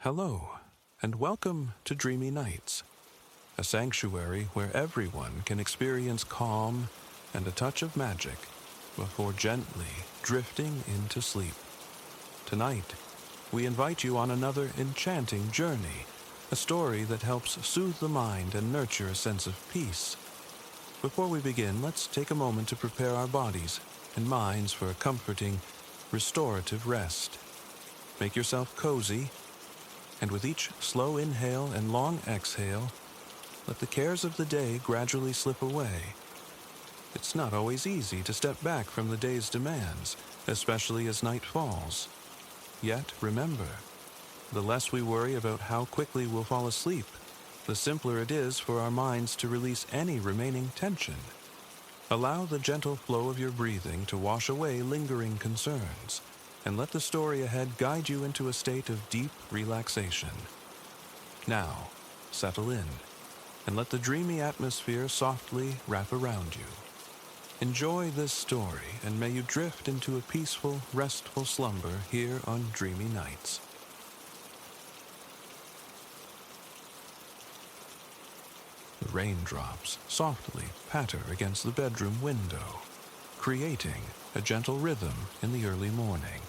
Hello, and welcome to Dreamy Nights, a sanctuary where everyone can experience calm and a touch of magic before gently drifting into sleep. Tonight, we invite you on another enchanting journey, a story that helps soothe the mind and nurture a sense of peace. Before we begin, let's take a moment to prepare our bodies and minds for a comforting, restorative rest. Make yourself cozy, and with each slow inhale and long exhale, let the cares of the day gradually slip away. It's not always easy to step back from the day's demands, especially as night falls. Yet, remember, the less we worry about how quickly we'll fall asleep, the simpler it is for our minds to release any remaining tension. Allow the gentle flow of your breathing to wash away lingering concerns, and let the story ahead guide you into a state of deep relaxation. Now, settle in, and let the dreamy atmosphere softly wrap around you. Enjoy this story, and may you drift into a peaceful, restful slumber here on Dreamy Nights. The raindrops softly patter against the bedroom window, creating a gentle rhythm in the early morning.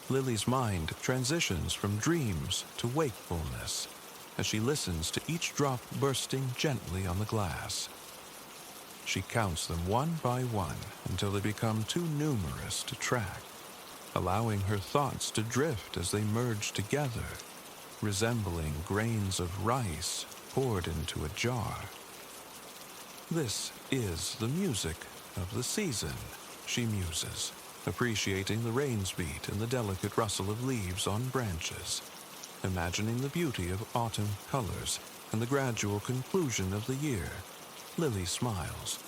Lily's mind transitions from dreams to wakefulness as she listens to each drop bursting gently on the glass. She counts them one by one until they become too numerous to track, allowing her thoughts to drift as they merge together, resembling grains of rice poured into a jar. This is the music of the season, she muses, appreciating the rain's beat and the delicate rustle of leaves on branches, imagining the beauty of autumn colors and the gradual conclusion of the year. Lily smiles.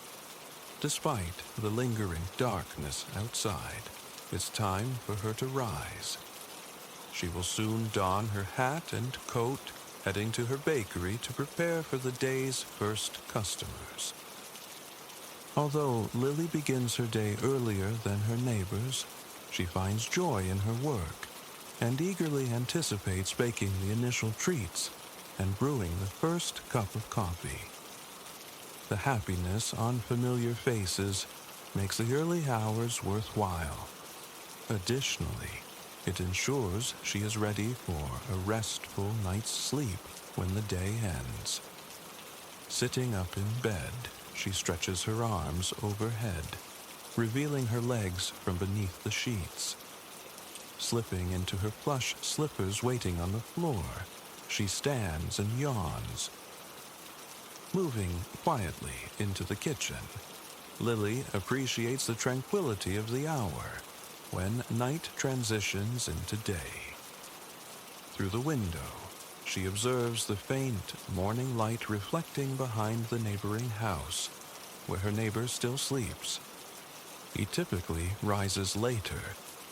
Despite the lingering darkness outside, it's time for her to rise. She will soon don her hat and coat, heading to her bakery to prepare for the day's first customers. Although Lily begins her day earlier than her neighbors, she finds joy in her work and eagerly anticipates baking the initial treats and brewing the first cup of coffee. The happiness on familiar faces makes the early hours worthwhile. Additionally, it ensures she is ready for a restful night's sleep when the day ends. Sitting up in bed, she stretches her arms overhead, revealing her legs from beneath the sheets. Slipping into her plush slippers waiting on the floor, she stands and yawns. Moving quietly into the kitchen, Lily appreciates the tranquility of the hour when night transitions into day. Through the window, she observes the faint morning light reflecting behind the neighboring house, where her neighbor still sleeps. He typically rises later,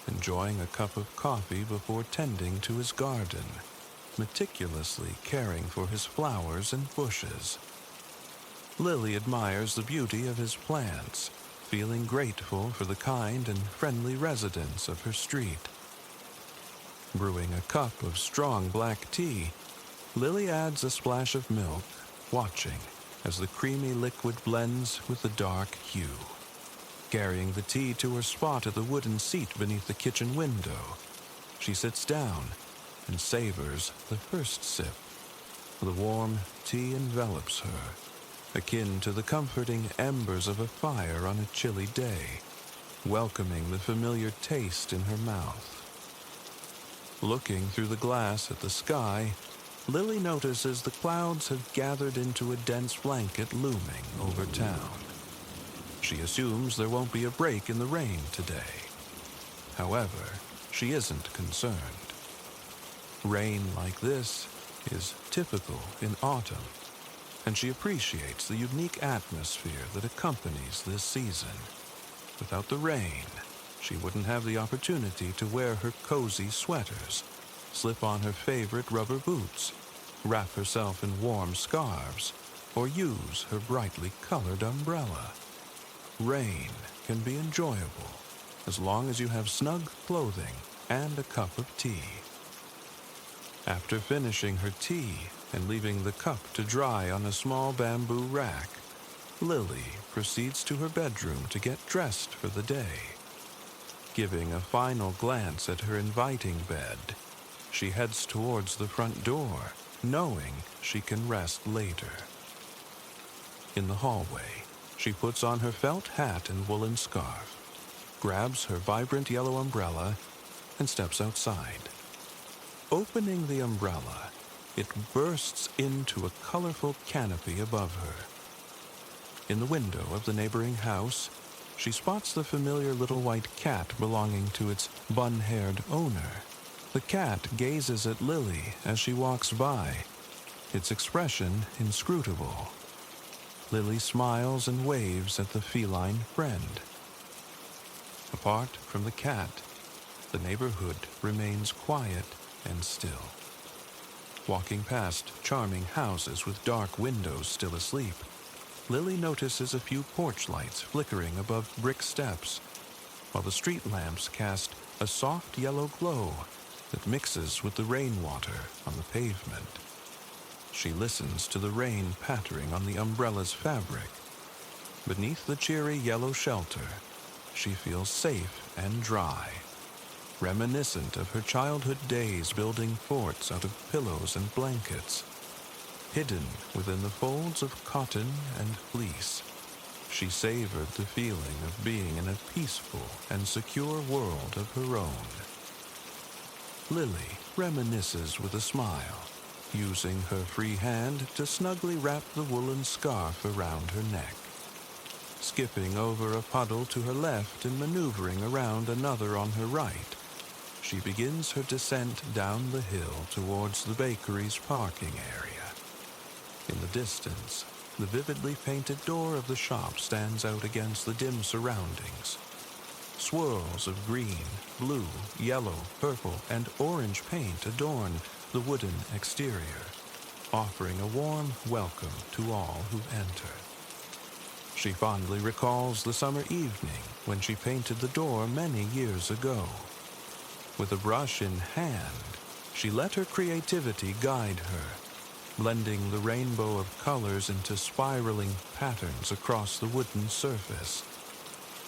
enjoying a cup of coffee before tending to his garden, meticulously caring for his flowers and bushes. Lily admires the beauty of his plants, feeling grateful for the kind and friendly residents of her street. Brewing a cup of strong black tea, Lily adds a splash of milk, watching as the creamy liquid blends with the dark hue. Carrying the tea to her spot at the wooden seat beneath the kitchen window, she sits down and savors the first sip. The warm tea envelops her, akin to the comforting embers of a fire on a chilly day, welcoming the familiar taste in her mouth. Looking through the glass at the sky, Lily notices the clouds have gathered into a dense blanket looming over town. She assumes there won't be a break in the rain today. However, she isn't concerned. Rain like this is typical in autumn, and she appreciates the unique atmosphere that accompanies this season. Without the rain, she wouldn't have the opportunity to wear her cozy sweaters, slip on her favorite rubber boots, wrap herself in warm scarves, or use her brightly colored umbrella. Rain can be enjoyable as long as you have snug clothing and a cup of tea. After finishing her tea and leaving the cup to dry on a small bamboo rack, Lily proceeds to her bedroom to get dressed for the day. Giving a final glance at her inviting bed, she heads towards the front door, knowing she can rest later. In the hallway, she puts on her felt hat and woolen scarf, grabs her vibrant yellow umbrella, and steps outside. Opening the umbrella, it bursts into a colorful canopy above her. In the window of the neighboring house, she spots the familiar little white cat belonging to its bun-haired owner. The cat gazes at Lily as she walks by, its expression inscrutable. Lily smiles and waves at the feline friend. Apart from the cat, the neighborhood remains quiet and still. Walking past charming houses with dark windows still asleep, Lily notices a few porch lights flickering above brick steps, while the street lamps cast a soft yellow glow that mixes with the rainwater on the pavement. She listens to the rain pattering on the umbrella's fabric. Beneath the cheery yellow shelter, she feels safe and dry, reminiscent of her childhood days building forts out of pillows and blankets. Hidden within the folds of cotton and fleece, she savored the feeling of being in a peaceful and secure world of her own. Lily reminisces with a smile, using her free hand to snugly wrap the woolen scarf around her neck. Skipping over a puddle to her left and maneuvering around another on her right, she begins her descent down the hill towards the bakery's parking area. In the distance, the vividly painted door of the shop stands out against the dim surroundings. Swirls of green, blue, yellow, purple, and orange paint adorn the wooden exterior, offering a warm welcome to all who enter. She fondly recalls the summer evening when she painted the door many years ago. With a brush in hand, she let her creativity guide her, blending the rainbow of colors into spiraling patterns across the wooden surface.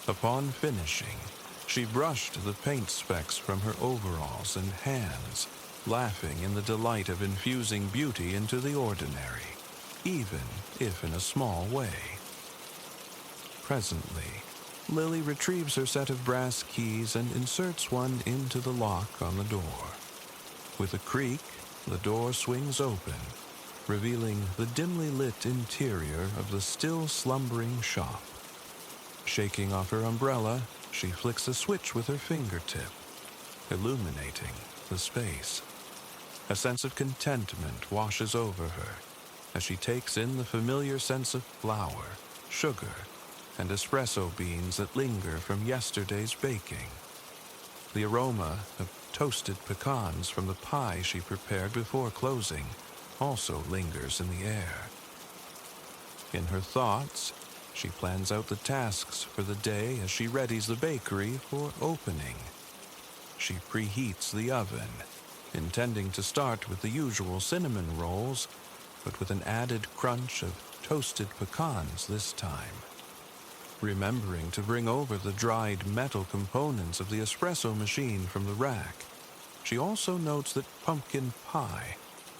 Upon finishing, she brushed the paint specks from her overalls and hands, laughing in the delight of infusing beauty into the ordinary, even if in a small way. Presently, Lily retrieves her set of brass keys and inserts one into the lock on the door. With a creak, the door swings open, revealing the dimly lit interior of the still slumbering shop. Shaking off her umbrella, she flicks a switch with her fingertip, illuminating the space. A sense of contentment washes over her as she takes in the familiar scents of flour, sugar, and espresso beans that linger from yesterday's baking. The aroma of toasted pecans from the pie she prepared before closing also lingers in the air. In her thoughts, she plans out the tasks for the day as she readies the bakery for opening. She preheats the oven, intending to start with the usual cinnamon rolls, but with an added crunch of toasted pecans this time. Remembering to bring over the dried metal components of the espresso machine from the rack, she also notes that pumpkin pie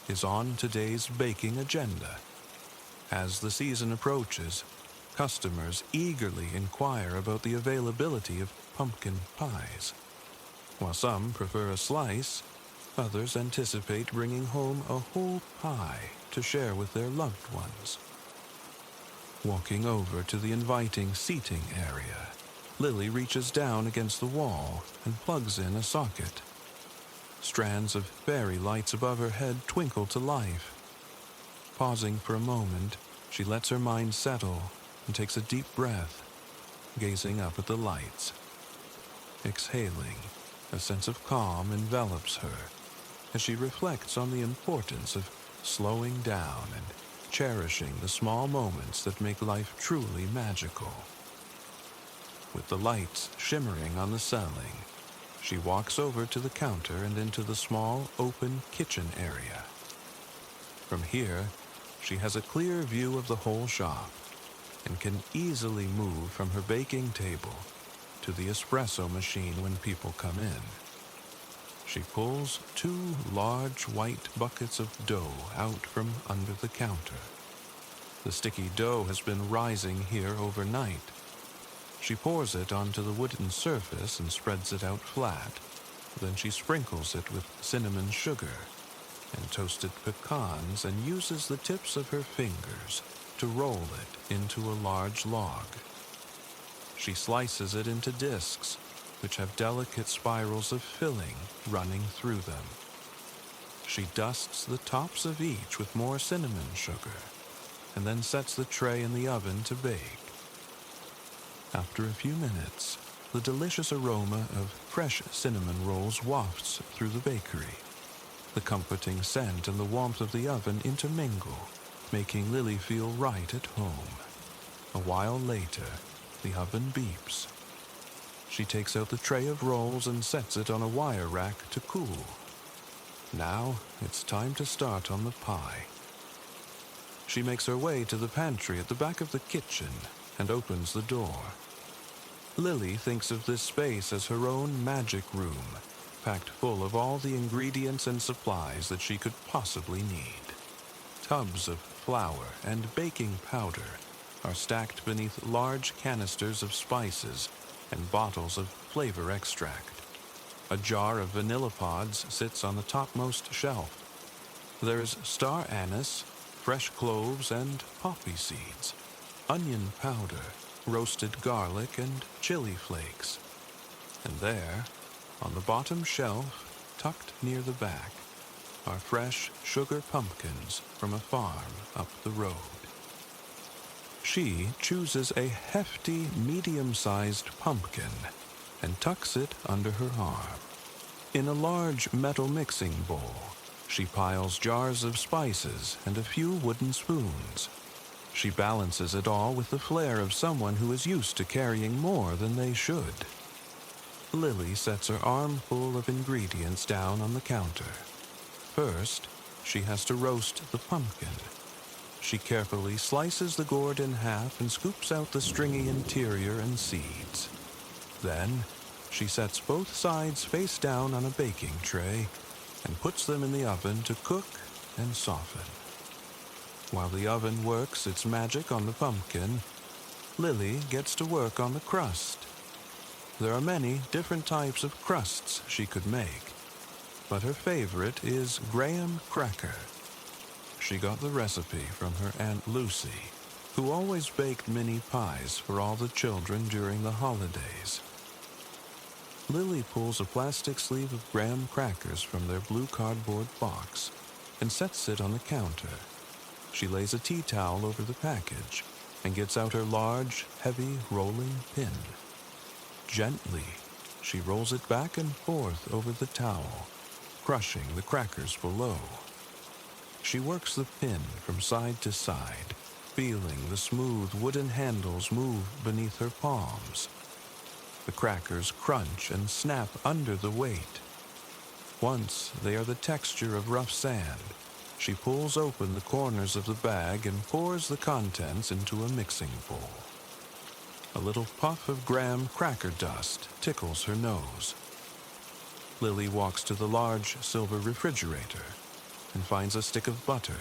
is on today's baking agenda. As the season approaches, customers eagerly inquire about the availability of pumpkin pies. While some prefer a slice, others anticipate bringing home a whole pie to share with their loved ones. Walking over to the inviting seating area, Lily reaches down against the wall and plugs in a socket. Strands of fairy lights above her head twinkle to life. Pausing for a moment, she lets her mind settle and takes a deep breath, gazing up at the lights. Exhaling, a sense of calm envelops her as she reflects on the importance of slowing down and cherishing the small moments that make life truly magical. With the lights shimmering on the ceiling, She walks over to the counter and into the small, open kitchen area. From here, she has a clear view of the whole shop and can easily move from her baking table to the espresso machine when people come in. She pulls 2 large white buckets of dough out from under the counter. The sticky dough has been rising here overnight. She pours it onto the wooden surface and spreads it out flat. Then she sprinkles it with cinnamon sugar and toasted pecans and uses the tips of her fingers to roll it into a large log. She slices it into discs, which have delicate spirals of filling running through them. She dusts the tops of each with more cinnamon sugar, and then sets the tray in the oven to bake. After a few minutes, the delicious aroma of fresh cinnamon rolls wafts through the bakery. The comforting scent and the warmth of the oven intermingle, making Lily feel right at home. A while later, the oven beeps. She takes out the tray of rolls and sets it on a wire rack to cool. Now, it's time to start on the pie. She makes her way to the pantry at the back of the kitchen and opens the door. Lily thinks of this space as her own magic room, packed full of all the ingredients and supplies that she could possibly need. Tubs of flour and baking powder are stacked beneath large canisters of spices and bottles of flavor extract. A jar of vanilla pods sits on the topmost shelf. There's star anise, fresh cloves and poppy seeds, onion powder, roasted garlic and chili flakes. And there, on the bottom shelf, tucked near the back, are fresh sugar pumpkins from a farm up the road. She chooses a hefty, medium-sized pumpkin and tucks it under her arm. In a large metal mixing bowl, she piles jars of spices and a few wooden spoons. She balances it all with the flair of someone who is used to carrying more than they should. Lily sets her armful of ingredients down on the counter. First, she has to roast the pumpkin. She carefully slices the gourd in half and scoops out the stringy interior and seeds. Then, she sets both sides face down on a baking tray and puts them in the oven to cook and soften. While the oven works its magic on the pumpkin, Lily gets to work on the crust. There are many different types of crusts she could make, but her favorite is graham cracker. She got the recipe from her Aunt Lucy, who always baked mini pies for all the children during the holidays. Lily pulls a plastic sleeve of graham crackers from their blue cardboard box and sets it on the counter. She lays a tea towel over the package and gets out her large, heavy rolling pin. Gently, she rolls it back and forth over the towel, crushing the crackers below. She works the pin from side to side, feeling the smooth wooden handles move beneath her palms. The crackers crunch and snap under the weight. Once they are the texture of rough sand, she pulls open the corners of the bag and pours the contents into a mixing bowl. A little puff of graham cracker dust tickles her nose. Lily walks to the large silver refrigerator and finds a stick of butter.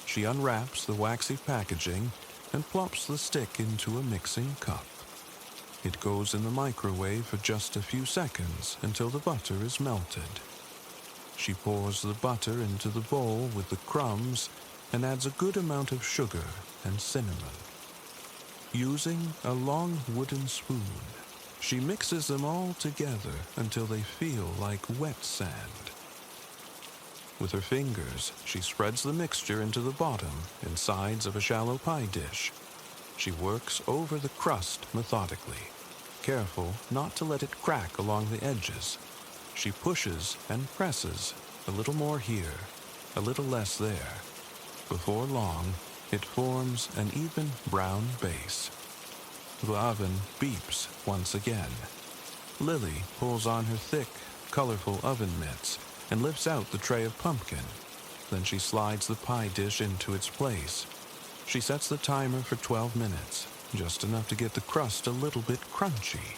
She unwraps the waxy packaging and plops the stick into a mixing cup. It goes in the microwave for just a few seconds until the butter is melted. She pours the butter into the bowl with the crumbs and adds a good amount of sugar and cinnamon. Using a long wooden spoon, she mixes them all together until they feel like wet sand. With her fingers, she spreads the mixture into the bottom and sides of a shallow pie dish. She works over the crust methodically, careful not to let it crack along the edges. She pushes and presses, a little more here, a little less there. Before long, it forms an even brown base. The oven beeps once again. Lily pulls on her thick, colorful oven mitts and lifts out the tray of pumpkin. Then she slides the pie dish into its place. She sets the timer for 12 minutes, just enough to get the crust a little bit crunchy,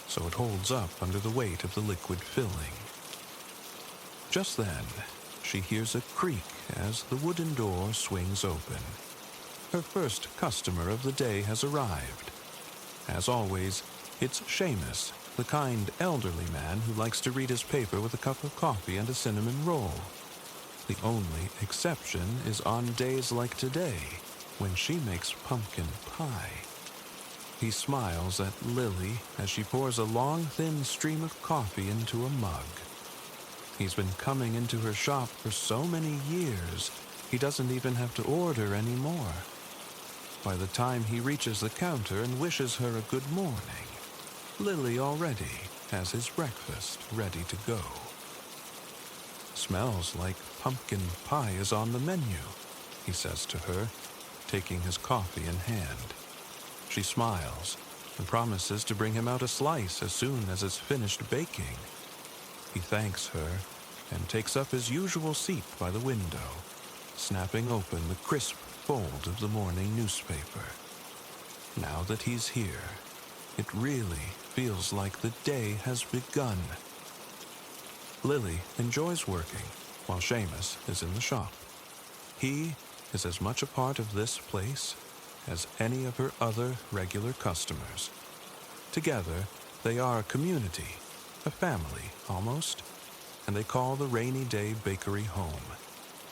so it holds up under the weight of the liquid filling. Just then, she hears a creak as the wooden door swings open. Her first customer of the day has arrived. As always, it's Seamus, the kind elderly man who likes to read his paper with a cup of coffee and a cinnamon roll. The only exception is on days like today, when she makes pumpkin pie. He smiles at Lily as she pours a long, thin stream of coffee into a mug. He's been coming into her shop for so many years, he doesn't even have to order anymore. By the time he reaches the counter and wishes her a good morning, Lily already has his breakfast ready to go. "Smells like pumpkin pie is on the menu," he says to her, taking his coffee in hand. She smiles and promises to bring him out a slice as soon as it's finished baking. He thanks her and takes up his usual seat by the window, snapping open the crisp fold of the morning newspaper. Now that he's here, it really feels like the day has begun. Lily enjoys working while Seamus is in the shop. He is as much a part of this place as any of her other regular customers. Together, they are a community, a family almost, and they call the rainy day bakery home.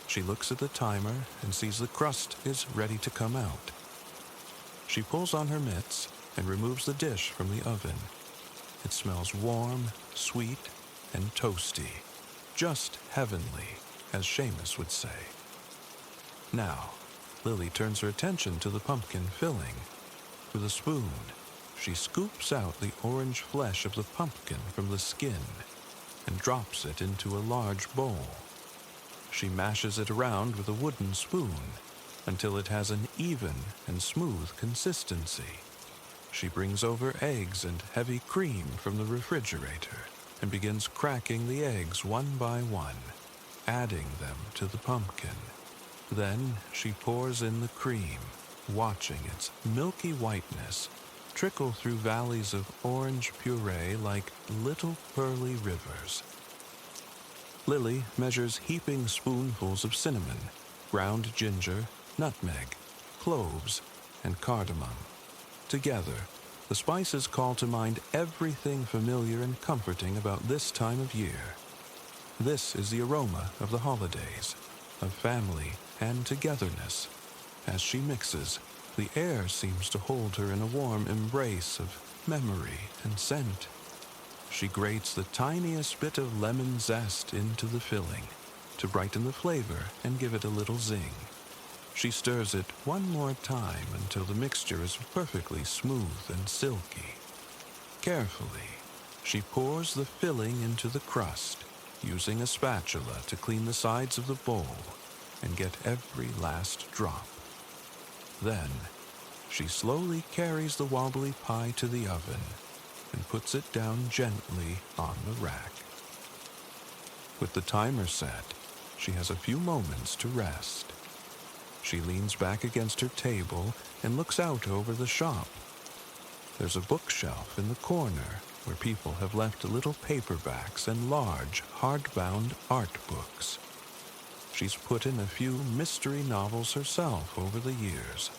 She looks at the timer and sees the crust is ready to come out. She pulls on her mitts and removes the dish from the oven. It smells warm, sweet, and toasty, just heavenly, as Seamus would say. Now, Lily turns her attention to the pumpkin filling. With a spoon, she scoops out the orange flesh of the pumpkin from the skin and drops it into a large bowl. She mashes it around with a wooden spoon until it has an even and smooth consistency. She brings over eggs and heavy cream from the refrigerator and begins cracking the eggs one by one, adding them to the pumpkin. Then she pours in the cream, watching its milky whiteness trickle through valleys of orange puree like little pearly rivers. Lily measures heaping spoonfuls of cinnamon, ground ginger, nutmeg, cloves, and cardamom. Together, the spices call to mind everything familiar and comforting about this time of year. This is the aroma of the holidays, of family and togetherness. As she mixes, the air seems to hold her in a warm embrace of memory and scent. She grates the tiniest bit of lemon zest into the filling to brighten the flavor and give it a little zing. She stirs it one more time until the mixture is perfectly smooth and silky. Carefully, she pours the filling into the crust, using a spatula to clean the sides of the bowl and get every last drop. Then, she slowly carries the wobbly pie to the oven and puts it down gently on the rack. With the timer set, she has a few moments to rest. She leans back against her table and looks out over the shop. There's a bookshelf in the corner where people have left little paperbacks and large, hardbound art books. She's put in a few mystery novels herself over the years.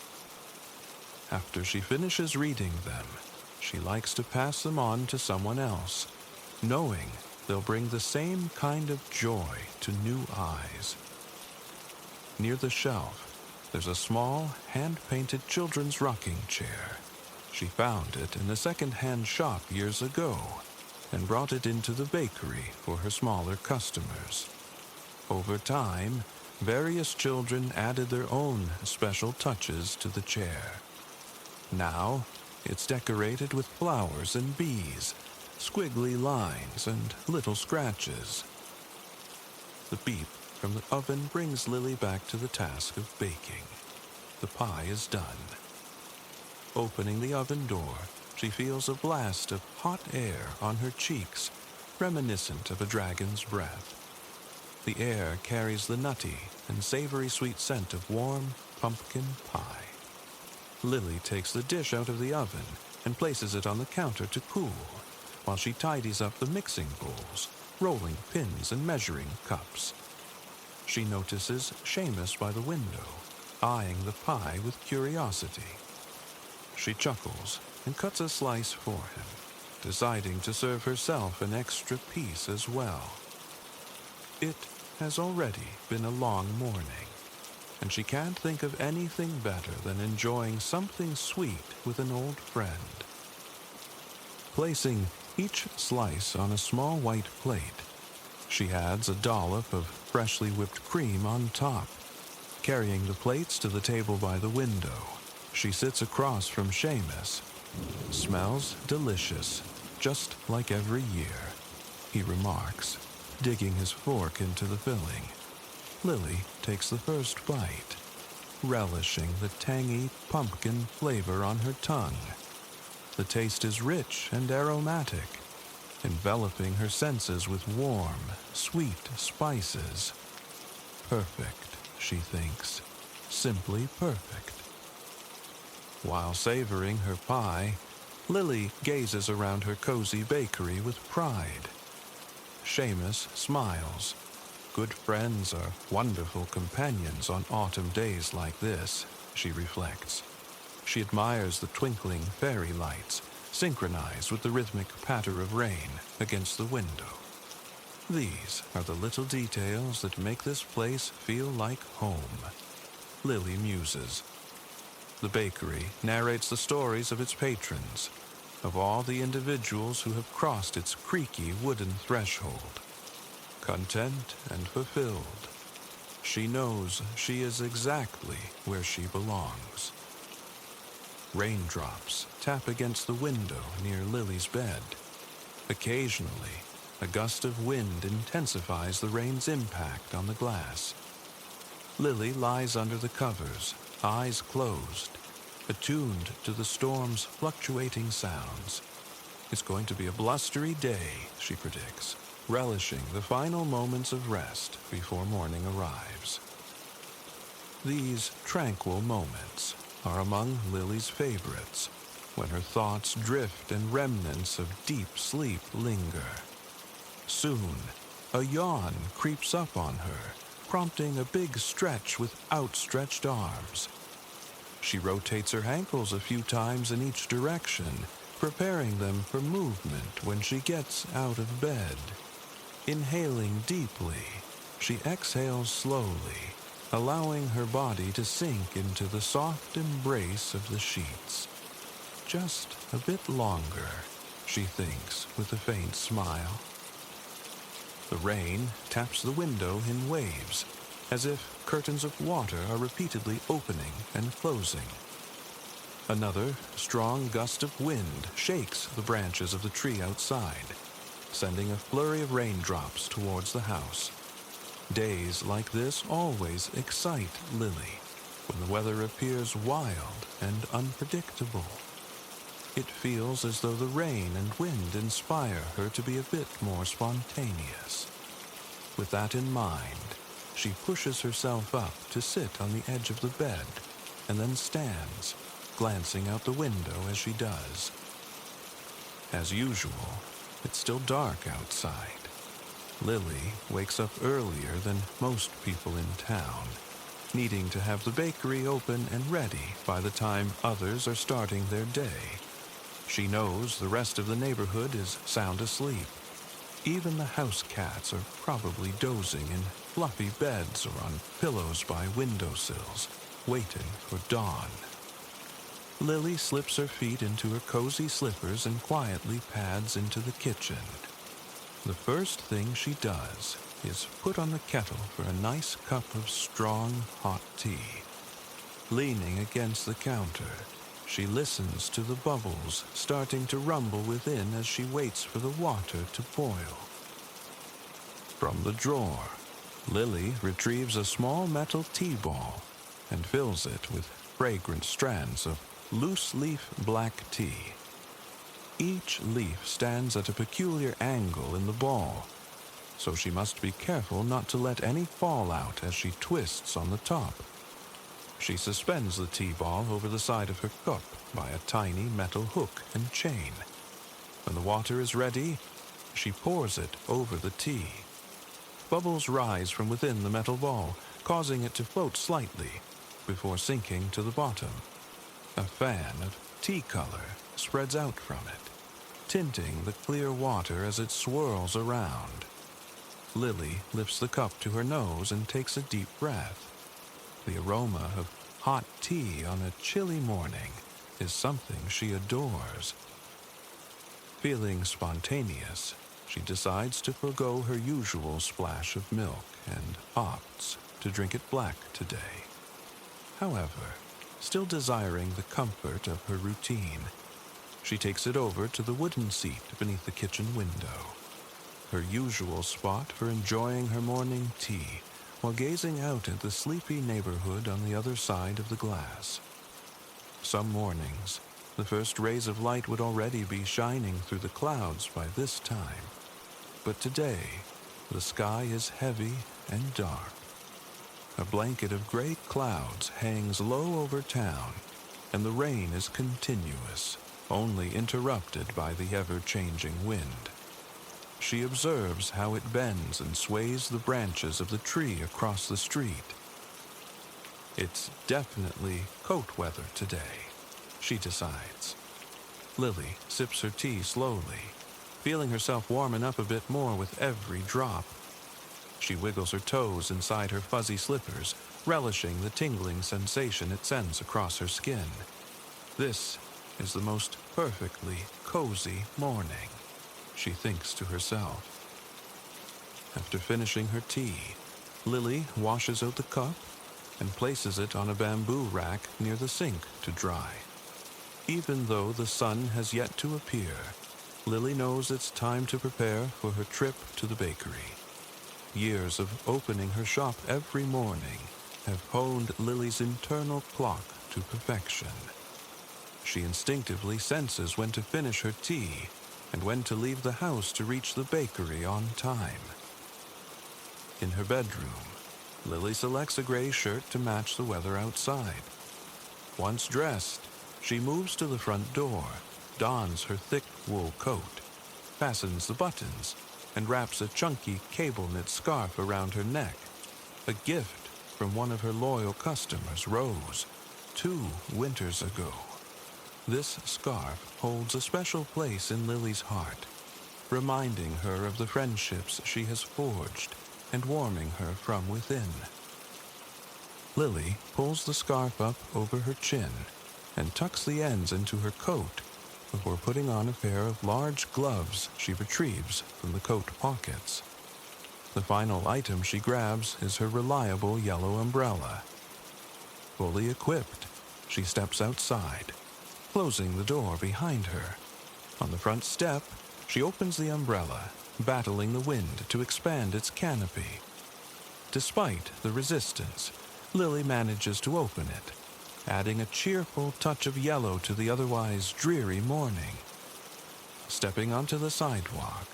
After she finishes reading them, she likes to pass them on to someone else, knowing they'll bring the same kind of joy to new eyes. Near the shelf, there's a small, hand-painted children's rocking chair. She found it in a second-hand shop years ago and brought it into the bakery for her smaller customers. Over time, various children added their own special touches to the chair. Now, it's decorated with flowers and bees, squiggly lines, and little scratches. The beep from the oven brings Lily back to the task of baking. The pie is done. Opening the oven door, she feels a blast of hot air on her cheeks, reminiscent of a dragon's breath. The air carries the nutty and savory sweet scent of warm pumpkin pie. Lily takes the dish out of the oven and places it on the counter to cool, while she tidies up the mixing bowls, rolling pins and measuring cups. She notices Seamus by the window, eyeing the pie with curiosity. She chuckles and cuts a slice for him, deciding to serve herself an extra piece as well. It has already been a long morning, and she can't think of anything better than enjoying something sweet with an old friend. Placing each slice on a small white plate, she adds a dollop of freshly whipped cream on top. Carrying the plates to the table by the window, she sits across from Seamus. "Smells delicious, just like every year," he remarks, digging his fork into the filling. Lily takes the first bite, relishing the tangy pumpkin flavor on her tongue. The taste is rich and aromatic, enveloping her senses with warm, sweet spices. Perfect, she thinks, simply perfect. While savoring her pie, Lily gazes around her cozy bakery with pride. Seamus smiles. Good friends are wonderful companions on autumn days like this, she reflects. She admires the twinkling fairy lights, synchronized with the rhythmic patter of rain against the window. These are the little details that make this place feel like home, Lily muses. The bakery narrates the stories of its patrons, of all the individuals who have crossed its creaky wooden threshold. Content and fulfilled, she knows she is exactly where she belongs. Raindrops tap against the window near Lily's bed. Occasionally, a gust of wind intensifies the rain's impact on the glass. Lily lies under the covers, eyes closed, attuned to the storm's fluctuating sounds. It's going to be a blustery day, she predicts, relishing the final moments of rest before morning arrives. These tranquil moments are among Lily's favorites, when her thoughts drift and remnants of deep sleep linger. Soon, a yawn creeps up on her, prompting a big stretch with outstretched arms. She rotates her ankles a few times in each direction, preparing them for movement when she gets out of bed. Inhaling deeply, she exhales slowly, allowing her body to sink into the soft embrace of the sheets. Just a bit longer, she thinks with a faint smile. The rain taps the window in waves, as if curtains of water are repeatedly opening and closing. Another strong gust of wind shakes the branches of the tree outside, sending a flurry of raindrops towards the house. Days like this always excite Lily, when the weather appears wild and unpredictable. It feels as though the rain and wind inspire her to be a bit more spontaneous. With that in mind, she pushes herself up to sit on the edge of the bed and then stands, glancing out the window as she does. As usual, it's still dark outside. Lily wakes up earlier than most people in town, needing to have the bakery open and ready by the time others are starting their day. She knows the rest of the neighborhood is sound asleep. Even the house cats are probably dozing in fluffy beds or on pillows by windowsills, waiting for dawn. Lily slips her feet into her cozy slippers and quietly pads into the kitchen. The first thing she does is put on the kettle for a nice cup of strong, hot tea. Leaning against the counter, she listens to the bubbles starting to rumble within as she waits for the water to boil. From the drawer, Lily retrieves a small metal tea ball and fills it with fragrant strands of loose-leaf black tea. Each leaf stands at a peculiar angle in the ball, so she must be careful not to let any fall out as she twists on the top. She suspends the tea ball over the side of her cup by a tiny metal hook and chain. When the water is ready, she pours it over the tea. Bubbles rise from within the metal ball, causing it to float slightly before sinking to the bottom. A fan of tea color spreads out from it, tinting the clear water as it swirls around. Lily lifts the cup to her nose and takes a deep breath. The aroma of hot tea on a chilly morning is something she adores. Feeling spontaneous, she decides to forgo her usual splash of milk and opts to drink it black today. However, still desiring the comfort of her routine, she takes it over to the wooden seat beneath the kitchen window, her usual spot for enjoying her morning tea while gazing out at the sleepy neighborhood on the other side of the glass. Some mornings, the first rays of light would already be shining through the clouds by this time, but today the sky is heavy and dark. A blanket of gray clouds hangs low over town, and the rain is continuous, only interrupted by the ever-changing wind. She observes how it bends and sways the branches of the tree across the street. It's definitely coat weather today, she decides. Lily sips her tea slowly, feeling herself warming up a bit more with every drop. She wiggles her toes inside her fuzzy slippers, relishing the tingling sensation it sends across her skin. This is the most perfectly cozy morning, she thinks to herself. After finishing her tea, Lily washes out the cup and places it on a bamboo rack near the sink to dry. Even though the sun has yet to appear, Lily knows it's time to prepare for her trip to the bakery. Years of opening her shop every morning have honed Lily's internal clock to perfection. She instinctively senses when to finish her tea and when to leave the house to reach the bakery on time. In her bedroom, Lily selects a gray shirt to match the weather outside. Once dressed, she moves to the front door, dons her thick wool coat, fastens the buttons, and wraps a chunky cable-knit scarf around her neck, a gift from one of her loyal customers, Rose, 2 winters ago. This scarf holds a special place in Lily's heart, reminding her of the friendships she has forged and warming her from within. Lily pulls the scarf up over her chin and tucks the ends into her coat before putting on a pair of large gloves she retrieves from the coat pockets. The final item she grabs is her reliable yellow umbrella. Fully equipped, she steps outside, closing the door behind her. On the front step, she opens the umbrella, battling the wind to expand its canopy. Despite the resistance, Lily manages to open it, adding a cheerful touch of yellow to the otherwise dreary morning. Stepping onto the sidewalk,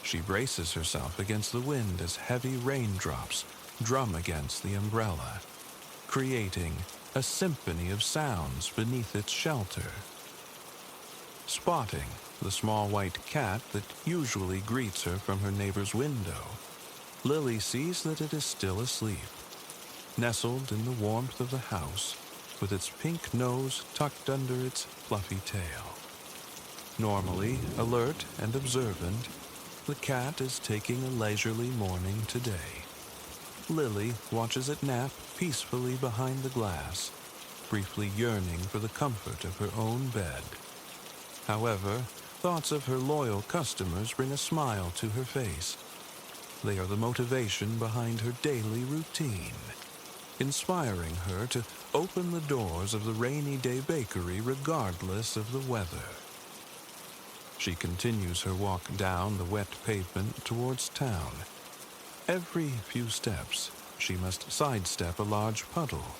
she braces herself against the wind as heavy raindrops drum against the umbrella, creating a symphony of sounds beneath its shelter. Spotting the small white cat that usually greets her from her neighbor's window, Lily sees that it is still asleep, nestled in the warmth of the house, with its pink nose tucked under its fluffy tail. Normally alert and observant, the cat is taking a leisurely morning today. Lily watches it nap peacefully behind the glass, briefly yearning for the comfort of her own bed. However, thoughts of her loyal customers bring a smile to her face. They are the motivation behind her daily routine, inspiring her to open the doors of the rainy day bakery regardless of the weather. She continues her walk down the wet pavement towards town. Every few steps, she must sidestep a large puddle.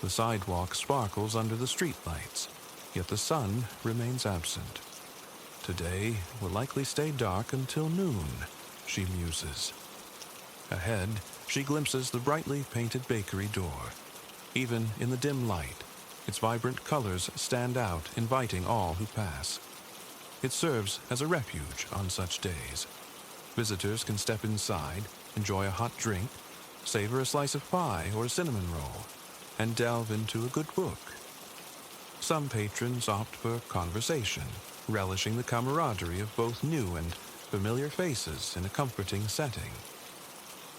The sidewalk sparkles under the streetlights, yet the sun remains absent. Today will likely stay dark until noon, she muses. Ahead, she glimpses the brightly painted bakery door. Even in the dim light, its vibrant colors stand out, inviting all who pass. It serves as a refuge on such days. Visitors can step inside, enjoy a hot drink, savor a slice of pie or a cinnamon roll, and delve into a good book. Some patrons opt for conversation, relishing the camaraderie of both new and familiar faces in a comforting setting.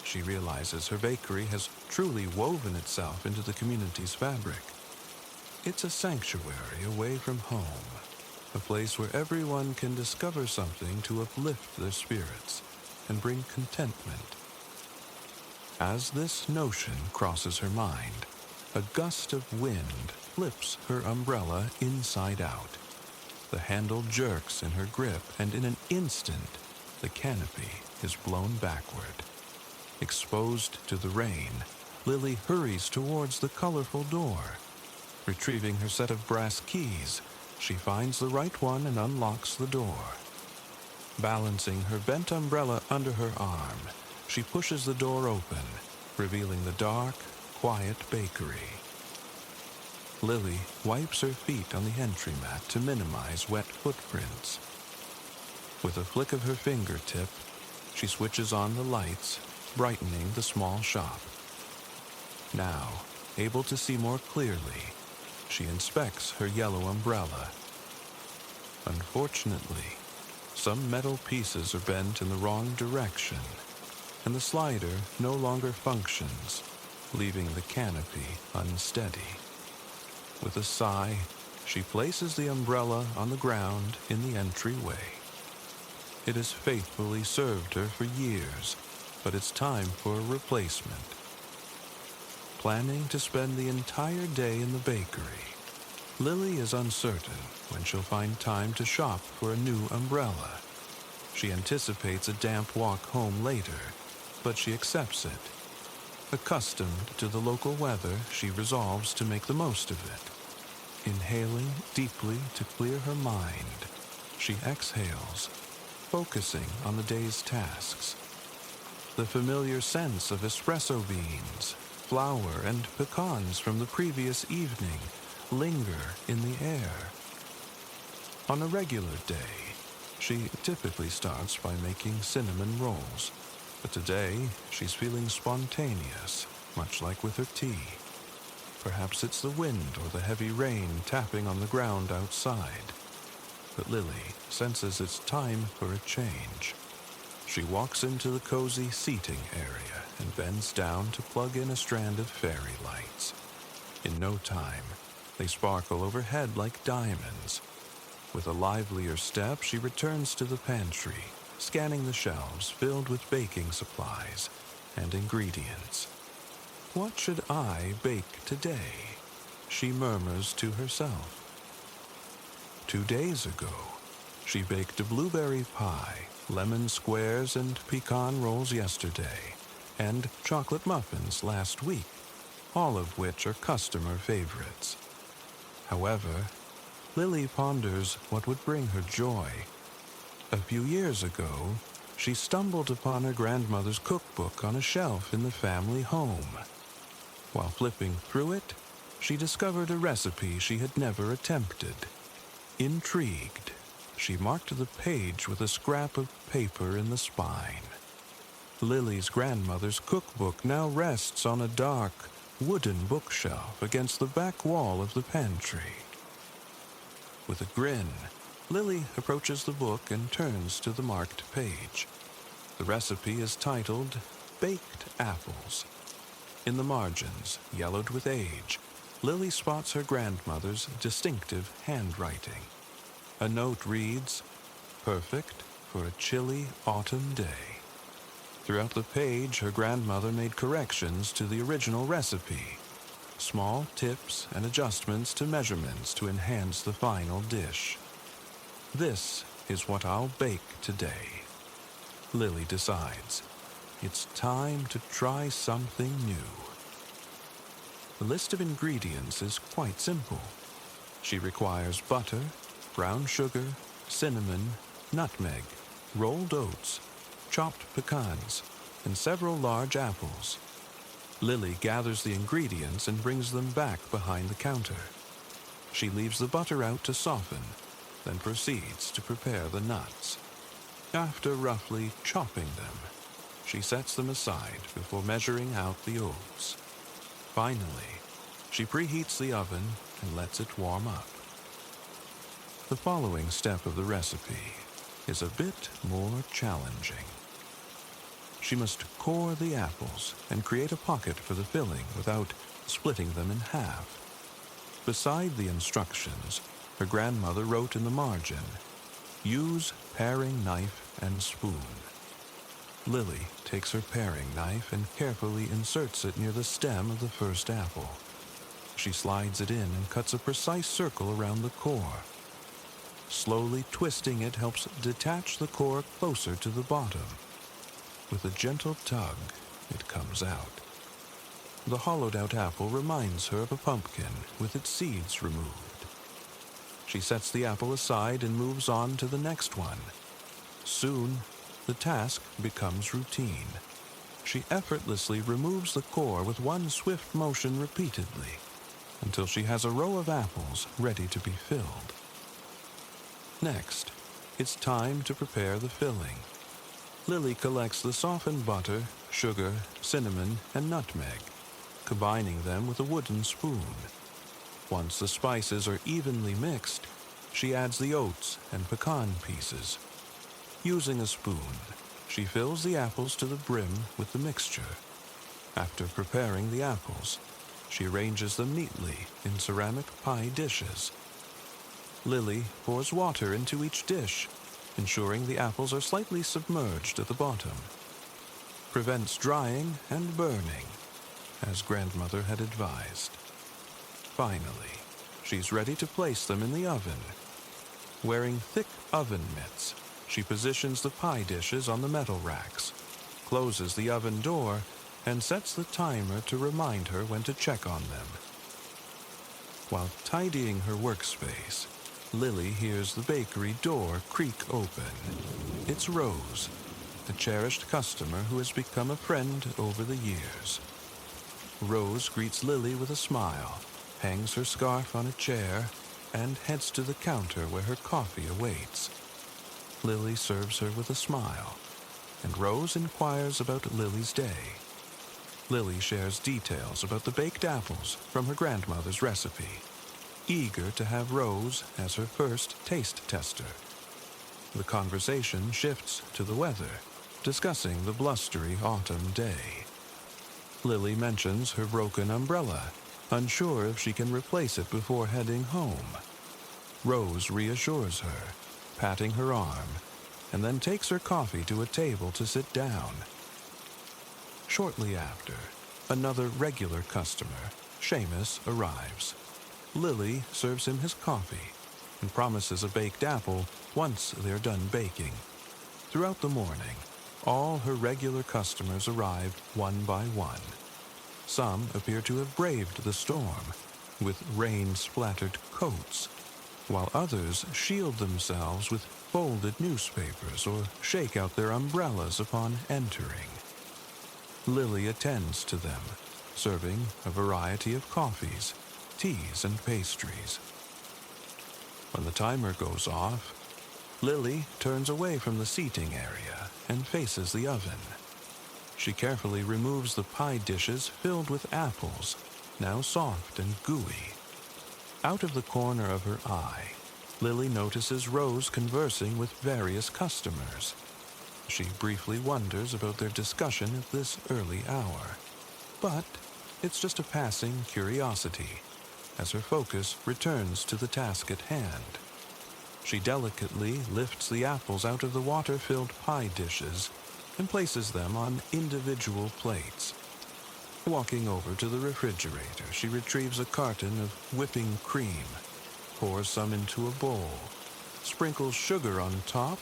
She realizes her bakery has truly woven itself into the community's fabric. It's a sanctuary away from home, a place where everyone can discover something to uplift their spirits and bring contentment. As this notion crosses her mind, a gust of wind flips her umbrella inside out. The handle jerks in her grip, and in an instant, the canopy is blown backward. Exposed to the rain, Lily hurries towards the colorful door. Retrieving her set of brass keys, she finds the right one and unlocks the door. Balancing her bent umbrella under her arm, she pushes the door open, revealing the dark, quiet bakery. Lily wipes her feet on the entry mat to minimize wet footprints. With a flick of her fingertip, she switches on the lights, brightening the small shop. Now, able to see more clearly, she inspects her yellow umbrella. Unfortunately, some metal pieces are bent in the wrong direction, and the slider no longer functions, leaving the canopy unsteady. With a sigh, she places the umbrella on the ground in the entryway. It has faithfully served her for years, but it's time for a replacement. Planning to spend the entire day in the bakery, Lily is uncertain when she'll find time to shop for a new umbrella. She anticipates a damp walk home later, but she accepts it. Accustomed to the local weather, she resolves to make the most of it. Inhaling deeply to clear her mind, she exhales, focusing on the day's tasks. The familiar scents of espresso beans, flour, and pecans from the previous evening linger in the air. On a regular day, she typically starts by making cinnamon rolls, but today she's feeling spontaneous, much like with her tea. Perhaps it's the wind or the heavy rain tapping on the ground outside, but Lily senses it's time for a change. She walks into the cozy seating area and bends down to plug in a strand of fairy lights. In no time, they sparkle overhead like diamonds. With a livelier step, she returns to the pantry, scanning the shelves filled with baking supplies and ingredients. What should I bake today? She murmurs to herself. 2 days ago, she baked a blueberry pie, lemon squares and pecan rolls yesterday, and chocolate muffins last week, all of which are customer favorites. However, Lily ponders what would bring her joy. A few years ago, she stumbled upon her grandmother's cookbook on a shelf in the family home. While flipping through it, she discovered a recipe she had never attempted. Intrigued, she marked the page with a scrap of paper in the spine. Lily's grandmother's cookbook now rests on a dark, wooden bookshelf against the back wall of the pantry. With a grin, Lily approaches the book and turns to the marked page. The recipe is titled Baked Apples. In the margins, yellowed with age, Lily spots her grandmother's distinctive handwriting. A note reads, "Perfect for a chilly autumn day." Throughout the page, her grandmother made corrections to the original recipe, small tips and adjustments to measurements to enhance the final dish. This is what I'll bake today. Lily decides. It's time to try something new. The list of ingredients is quite simple. She requires butter, brown sugar, cinnamon, nutmeg, rolled oats, chopped pecans, and several large apples. Lily gathers the ingredients and brings them back behind the counter. She leaves the butter out to soften, then proceeds to prepare the nuts. After roughly chopping them, she sets them aside before measuring out the oats. Finally, she preheats the oven and lets it warm up. The following step of the recipe is a bit more challenging. She must core the apples and create a pocket for the filling without splitting them in half. Beside the instructions, her grandmother wrote in the margin, "Use paring knife and spoon." Lily takes her paring knife and carefully inserts it near the stem of the first apple. She slides it in and cuts a precise circle around the core. Slowly twisting it helps detach the core closer to the bottom. With a gentle tug, it comes out. The hollowed-out apple reminds her of a pumpkin with its seeds removed. She sets the apple aside and moves on to the next one. Soon, the task becomes routine. She effortlessly removes the core with one swift motion repeatedly, until she has a row of apples ready to be filled. Next, it's time to prepare the filling. Lily collects the softened butter, sugar, cinnamon, and nutmeg, combining them with a wooden spoon. Once the spices are evenly mixed, she adds the oats and pecan pieces. Using a spoon, she fills the apples to the brim with the mixture. After preparing the apples, she arranges them neatly in ceramic pie dishes. Lily pours water into each dish, ensuring the apples are slightly submerged at the bottom. Prevents drying and burning, as grandmother had advised. Finally, she's ready to place them in the oven. Wearing thick oven mitts, she positions the pie dishes on the metal racks, closes the oven door, and sets the timer to remind her when to check on them. While tidying her workspace, Lily hears the bakery door creak open. It's Rose, a cherished customer who has become a friend over the years. Rose greets Lily with a smile, hangs her scarf on a chair, and heads to the counter where her coffee awaits. Lily serves her with a smile, and Rose inquires about Lily's day. Lily shares details about the baked apples from her grandmother's recipe, eager to have Rose as her first taste tester. The conversation shifts to the weather, discussing the blustery autumn day. Lily mentions her broken umbrella, unsure if she can replace it before heading home. Rose reassures her, patting her arm, and then takes her coffee to a table to sit down. Shortly after, another regular customer, Seamus, arrives. Lily serves him his coffee and promises a baked apple once they're done baking. Throughout the morning, all her regular customers arrive one by one. Some appear to have braved the storm, with rain-splattered coats, while others shield themselves with folded newspapers or shake out their umbrellas upon entering. Lily attends to them, serving a variety of coffees, teas, and pastries. When the timer goes off, Lily turns away from the seating area and faces the oven. She carefully removes the pie dishes filled with apples, now soft and gooey. Out of the corner of her eye, Lily notices Rose conversing with various customers. She briefly wonders about their discussion at this early hour, but it's just a passing curiosity, as her focus returns to the task at hand. She delicately lifts the apples out of the water-filled pie dishes and places them on individual plates. Walking over to the refrigerator, she retrieves a carton of whipping cream, pours some into a bowl, sprinkles sugar on top,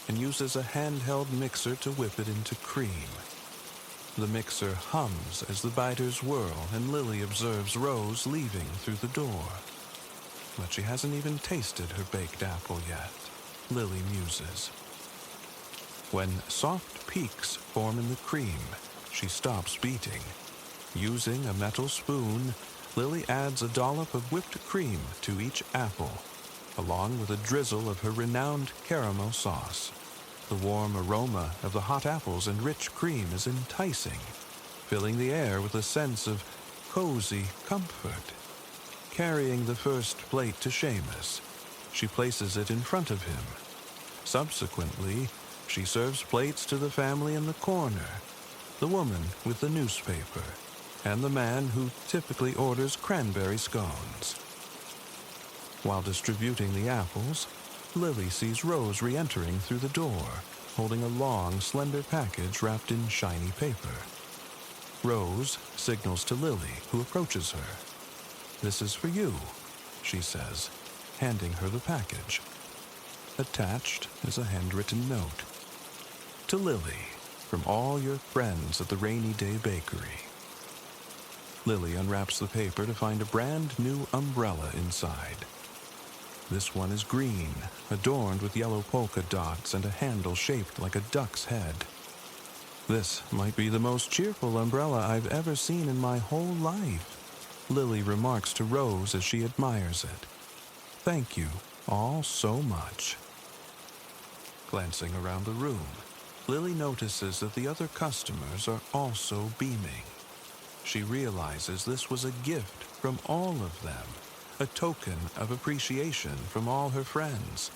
and uses a handheld mixer to whip it into cream. The mixer hums as the biters whirl, and Lily observes Rose leaving through the door. But she hasn't even tasted her baked apple yet. Lily muses. When soft peaks form in the cream, she stops beating. Using a metal spoon, Lily adds a dollop of whipped cream to each apple, along with a drizzle of her renowned caramel sauce. The warm aroma of the hot apples and rich cream is enticing, filling the air with a sense of cozy comfort. Carrying the first plate to Seamus, she places it in front of him. Subsequently, she serves plates to the family in the corner, the woman with the newspaper, and the man who typically orders cranberry scones. While distributing the apples, Lily sees Rose re-entering through the door, holding a long, slender package wrapped in shiny paper. Rose signals to Lily, who approaches her. "This is for you," she says, handing her the package. Attached is a handwritten note. "To Lily, from all your friends at the Rainy Day Bakery." Lily unwraps the paper to find a brand new umbrella inside. This one is green, adorned with yellow polka dots and a handle shaped like a duck's head. "This might be the most cheerful umbrella I've ever seen in my whole life," Lily remarks to Rose as she admires it. "Thank you all so much." Glancing around the room, Lily notices that the other customers are also beaming. She realizes this was a gift from all of them, a token of appreciation from all her friends.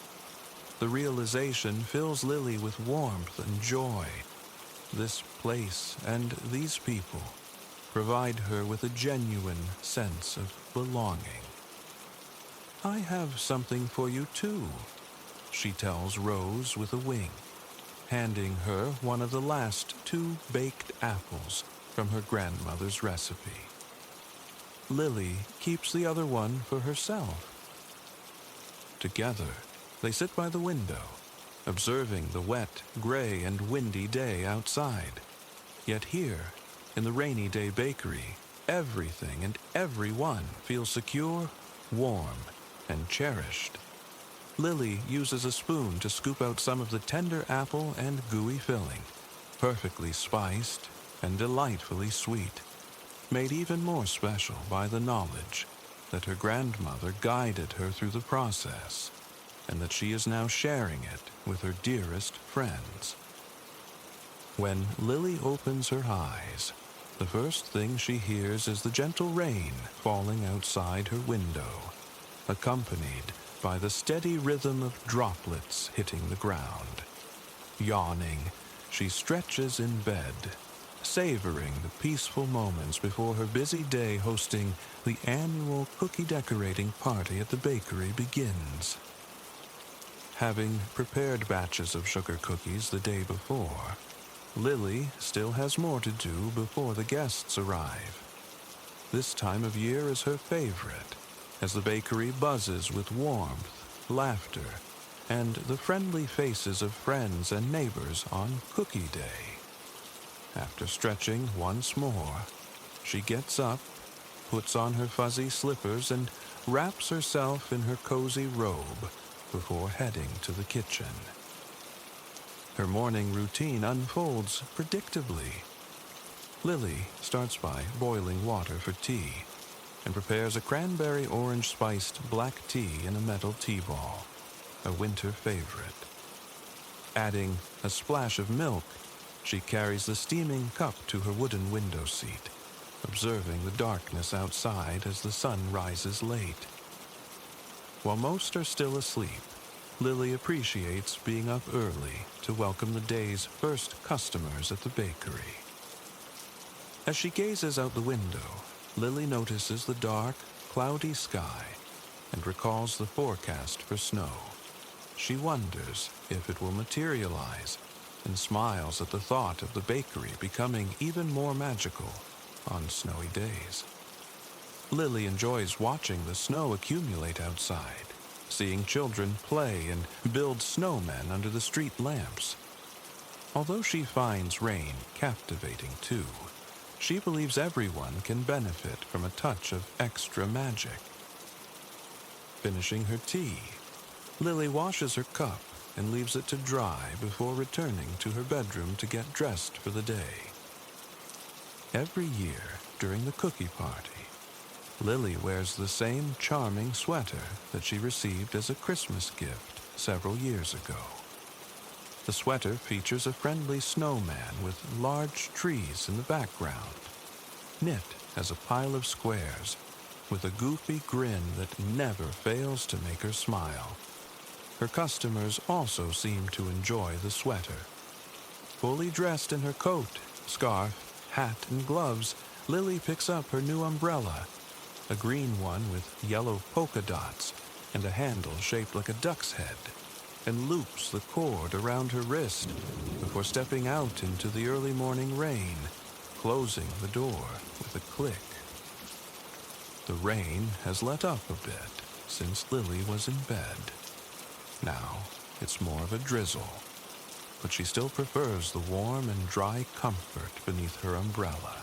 The realization fills Lily with warmth and joy. This place and these people provide her with a genuine sense of belonging. "I have something for you too," she tells Rose with a wink, handing her one of the last 2 baked apples from her grandmother's recipe. Lily keeps the other one for herself. Together, they sit by the window, observing the wet, gray, and windy day outside. Yet here, in the Rainy Day Bakery, everything and everyone feels secure, warm, and cherished. Lily uses a spoon to scoop out some of the tender apple and gooey filling, perfectly spiced and delightfully sweet, made even more special by the knowledge that her grandmother guided her through the process, and that she is now sharing it with her dearest friends. When Lily opens her eyes, the first thing she hears is the gentle rain falling outside her window, accompanied by the steady rhythm of droplets hitting the ground. Yawning, she stretches in bed, savoring the peaceful moments before her busy day hosting the annual cookie decorating party at the bakery begins. Having prepared batches of sugar cookies the day before, Lily still has more to do before the guests arrive. This time of year is her favorite, as the bakery buzzes with warmth, laughter, and the friendly faces of friends and neighbors on Cookie Day. After stretching once more, she gets up, puts on her fuzzy slippers, and wraps herself in her cozy robe before heading to the kitchen. Her morning routine unfolds predictably. Lily starts by boiling water for tea and prepares a cranberry orange spiced black tea in a metal tea ball, a winter favorite. Adding a splash of milk, she carries the steaming cup to her wooden window seat, observing the darkness outside as the sun rises late. While most are still asleep, Lily appreciates being up early to welcome the day's first customers at the bakery. As she gazes out the window, Lily notices the dark, cloudy sky and recalls the forecast for snow. She wonders if it will materialize and smiles at the thought of the bakery becoming even more magical on snowy days. Lily enjoys watching the snow accumulate outside, seeing children play and build snowmen under the street lamps. Although she finds rain captivating too, she believes everyone can benefit from a touch of extra magic. Finishing her tea, Lily washes her cup and leaves it to dry before returning to her bedroom to get dressed for the day. Every year, during the cookie party, Lily wears the same charming sweater that she received as a Christmas gift several years ago. The sweater features a friendly snowman with large trees in the background, knit as a pile of squares, with a goofy grin that never fails to make her smile. Her customers also seem to enjoy the sweater. Fully dressed in her coat, scarf, hat, and gloves, Lily picks up her new umbrella, a green one with yellow polka dots and a handle shaped like a duck's head, and loops the cord around her wrist before stepping out into the early morning rain, closing the door with a click. The rain has let up a bit since Lily was in bed. Now it's more of a drizzle, but she still prefers the warm and dry comfort beneath her umbrella.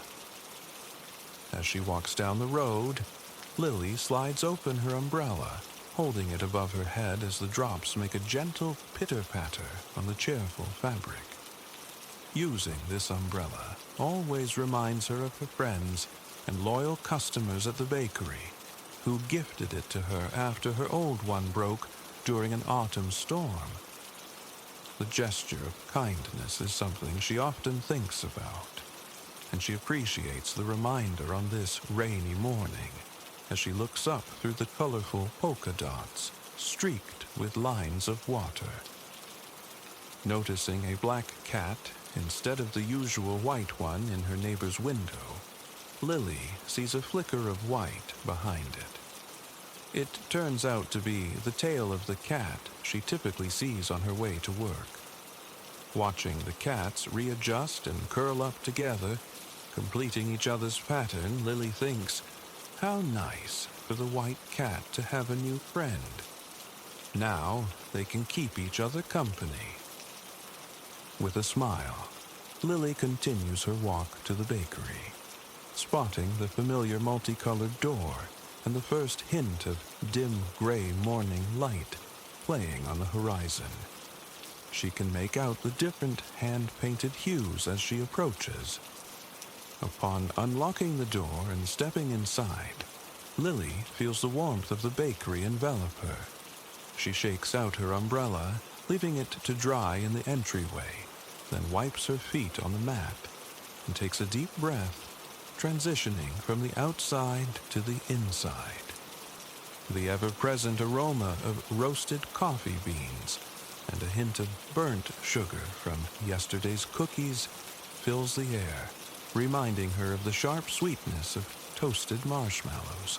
As she walks down the road, Lily slides open her umbrella, holding it above her head as the drops make a gentle pitter-patter on the cheerful fabric. Using this umbrella always reminds her of her friends and loyal customers at the bakery, who gifted it to her after her old one broke during an autumn storm. The gesture of kindness is something she often thinks about, and she appreciates the reminder on this rainy morning as she looks up through the colorful polka dots streaked with lines of water. Noticing a black cat instead of the usual white one in her neighbor's window, Lily sees a flicker of white behind it. It turns out to be the tail of the cat she typically sees on her way to work. Watching the cats readjust and curl up together, completing each other's pattern, Lily thinks, how nice for the white cat to have a new friend. Now they can keep each other company. With a smile, Lily continues her walk to the bakery, spotting the familiar multicolored door and the first hint of dim gray morning light playing on the horizon. She can make out the different hand-painted hues as she approaches. Upon unlocking the door and stepping inside, Lily feels the warmth of the bakery envelop her. She shakes out her umbrella, leaving it to dry in the entryway, then wipes her feet on the mat and takes a deep breath, transitioning from the outside to the inside. The ever-present aroma of roasted coffee beans and a hint of burnt sugar from yesterday's cookies fills the air, reminding her of the sharp sweetness of toasted marshmallows.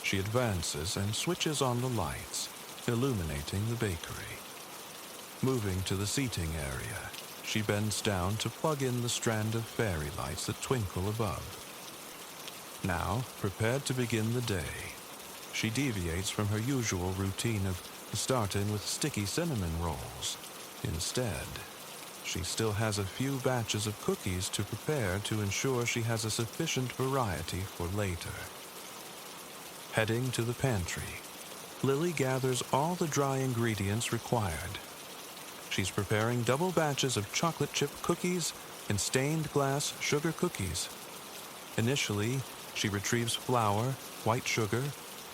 She advances and switches on the lights, illuminating the bakery. Moving to the seating area, she bends down to plug in the strand of fairy lights that twinkle above. Now, prepared to begin the day, she deviates from her usual routine of starting with sticky cinnamon rolls. Instead, she still has a few batches of cookies to prepare to ensure she has a sufficient variety for later. Heading to the pantry, Lily gathers all the dry ingredients required. She's preparing double batches of chocolate chip cookies and stained glass sugar cookies. Initially, she retrieves flour, white sugar,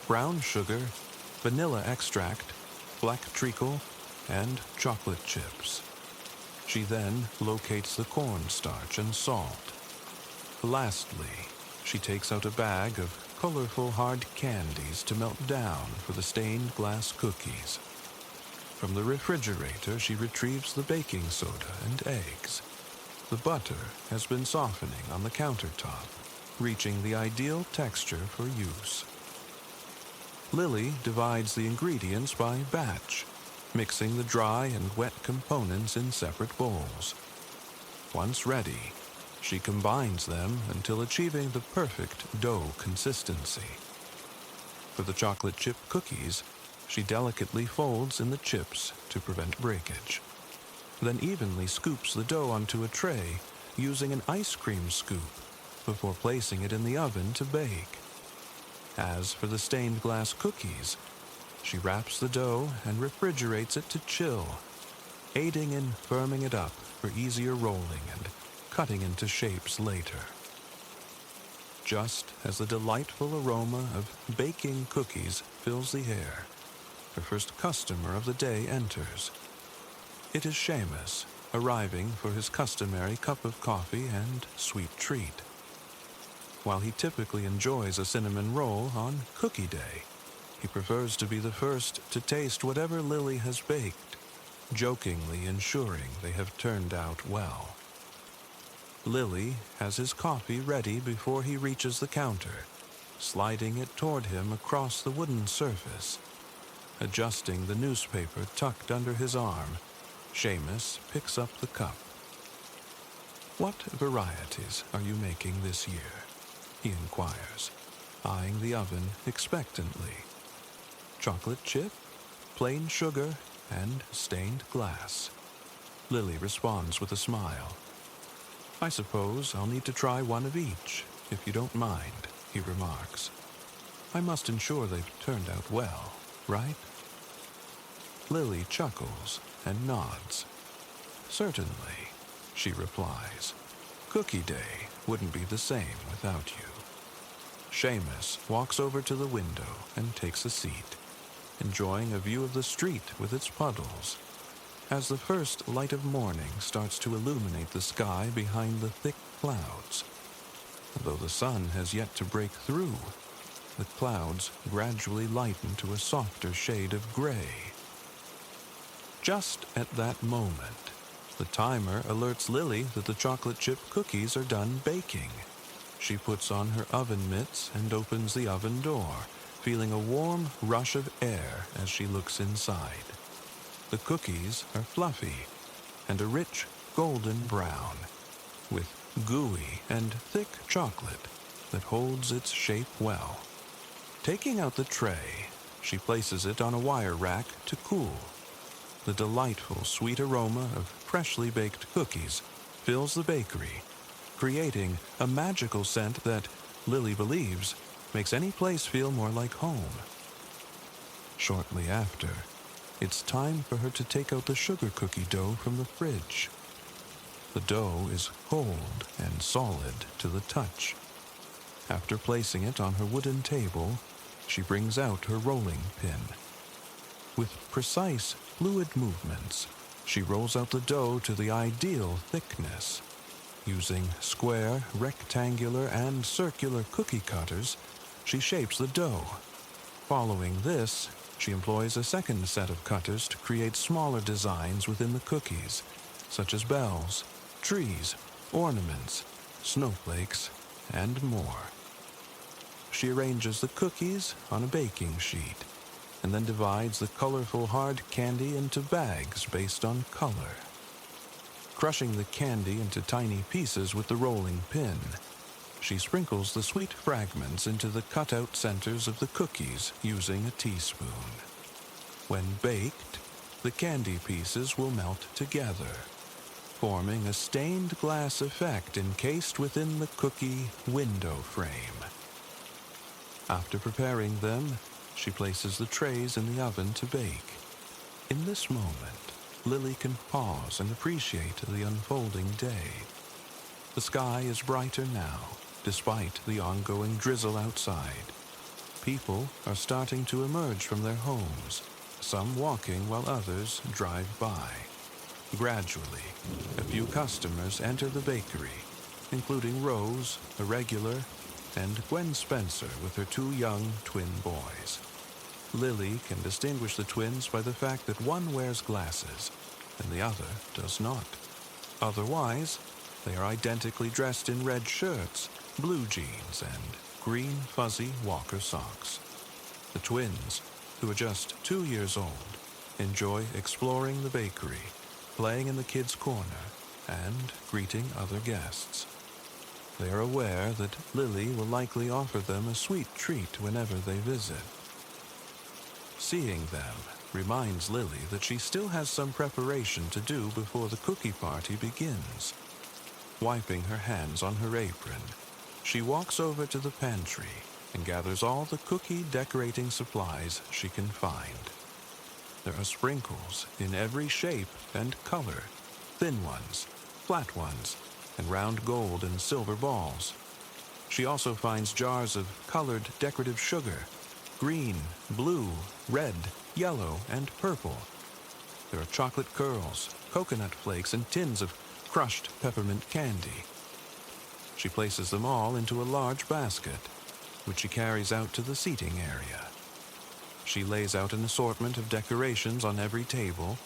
brown sugar, vanilla extract, black treacle, and chocolate chips. She then locates the cornstarch and salt. Lastly, she takes out a bag of colorful hard candies to melt down for the stained glass cookies. From the refrigerator, she retrieves the baking soda and eggs. The butter has been softening on the countertop, reaching the ideal texture for use. Lily divides the ingredients by batch, mixing the dry and wet components in separate bowls. Once ready, she combines them until achieving the perfect dough consistency. For the chocolate chip cookies, she delicately folds in the chips to prevent breakage, then evenly scoops the dough onto a tray using an ice cream scoop before placing it in the oven to bake. As for the stained glass cookies, She wraps the dough and refrigerates it to chill, aiding in firming it up for easier rolling and cutting into shapes later. Just as the delightful aroma of baking cookies fills the air, her first customer of the day enters. It is Seamus, arriving for his customary cup of coffee and sweet treat. While he typically enjoys a cinnamon roll on Cookie Day, he prefers to be the first to taste whatever Lily has baked, jokingly ensuring they have turned out well. Lily has his coffee ready before he reaches the counter, sliding it toward him across the wooden surface. Adjusting the newspaper tucked under his arm, Seamus picks up the cup. "What varieties are you making this year?" he inquires, eyeing the oven expectantly. "Chocolate chip, plain sugar, and stained glass." Lily responds with a smile. "I suppose I'll need to try one of each, if you don't mind," he remarks. "I must ensure they've turned out well, right?" Lily chuckles and nods. "Certainly," she replies. "Cookie Day wouldn't be the same without you." Seamus walks over to the window and takes a seat, enjoying a view of the street with its puddles. As the first light of morning starts to illuminate the sky behind the thick clouds, though the sun has yet to break through, the clouds gradually lighten to a softer shade of gray. Just at that moment, the timer alerts Lily that the chocolate chip cookies are done baking. She puts on her oven mitts and opens the oven door, feeling a warm rush of air as she looks inside. The cookies are fluffy and a rich golden brown, with gooey and thick chocolate that holds its shape well. Taking out the tray, she places it on a wire rack to cool. The delightful sweet aroma of freshly baked cookies fills the bakery, creating a magical scent that, Lily believes, makes any place feel more like home. Shortly after, it's time for her to take out the sugar cookie dough from the fridge. The dough is cold and solid to the touch. After placing it on her wooden table, she brings out her rolling pin. With precise, fluid movements, she rolls out the dough to the ideal thickness. Using square, rectangular, and circular cookie cutters, she shapes the dough. Following this, she employs a second set of cutters to create smaller designs within the cookies, such as bells, trees, ornaments, snowflakes, and more. She arranges the cookies on a baking sheet, and then divides the colorful hard candy into bags based on color. Crushing the candy into tiny pieces with the rolling pin, she sprinkles the sweet fragments into the cutout centers of the cookies using a teaspoon. When baked, the candy pieces will melt together, forming a stained glass effect encased within the cookie window frame. After preparing them, she places the trays in the oven to bake. In this moment, Lily can pause and appreciate the unfolding day. The sky is brighter now, despite the ongoing drizzle outside. People are starting to emerge from their homes, some walking while others drive by. Gradually, a few customers enter the bakery, including Rose, a regular, and Gwen Spencer with her two young twin boys. Lily can distinguish the twins by the fact that one wears glasses and the other does not. Otherwise, they are identically dressed in red shirts, blue jeans, and green fuzzy Walker socks. The twins, who are just 2 years old, enjoy exploring the bakery, playing in the kids' corner, and greeting other guests. They are aware that Lily will likely offer them a sweet treat whenever they visit. Seeing them reminds Lily that she still has some preparation to do before the cookie party begins. Wiping her hands on her apron, she walks over to the pantry and gathers all the cookie decorating supplies she can find. There are sprinkles in every shape and color, thin ones, flat ones, and round gold and silver balls. She also finds jars of colored decorative sugar, green, blue, red, yellow, and purple. There are chocolate curls, coconut flakes, and tins of crushed peppermint candy. She places them all into a large basket, which she carries out to the seating area. She lays out an assortment of decorations on every table,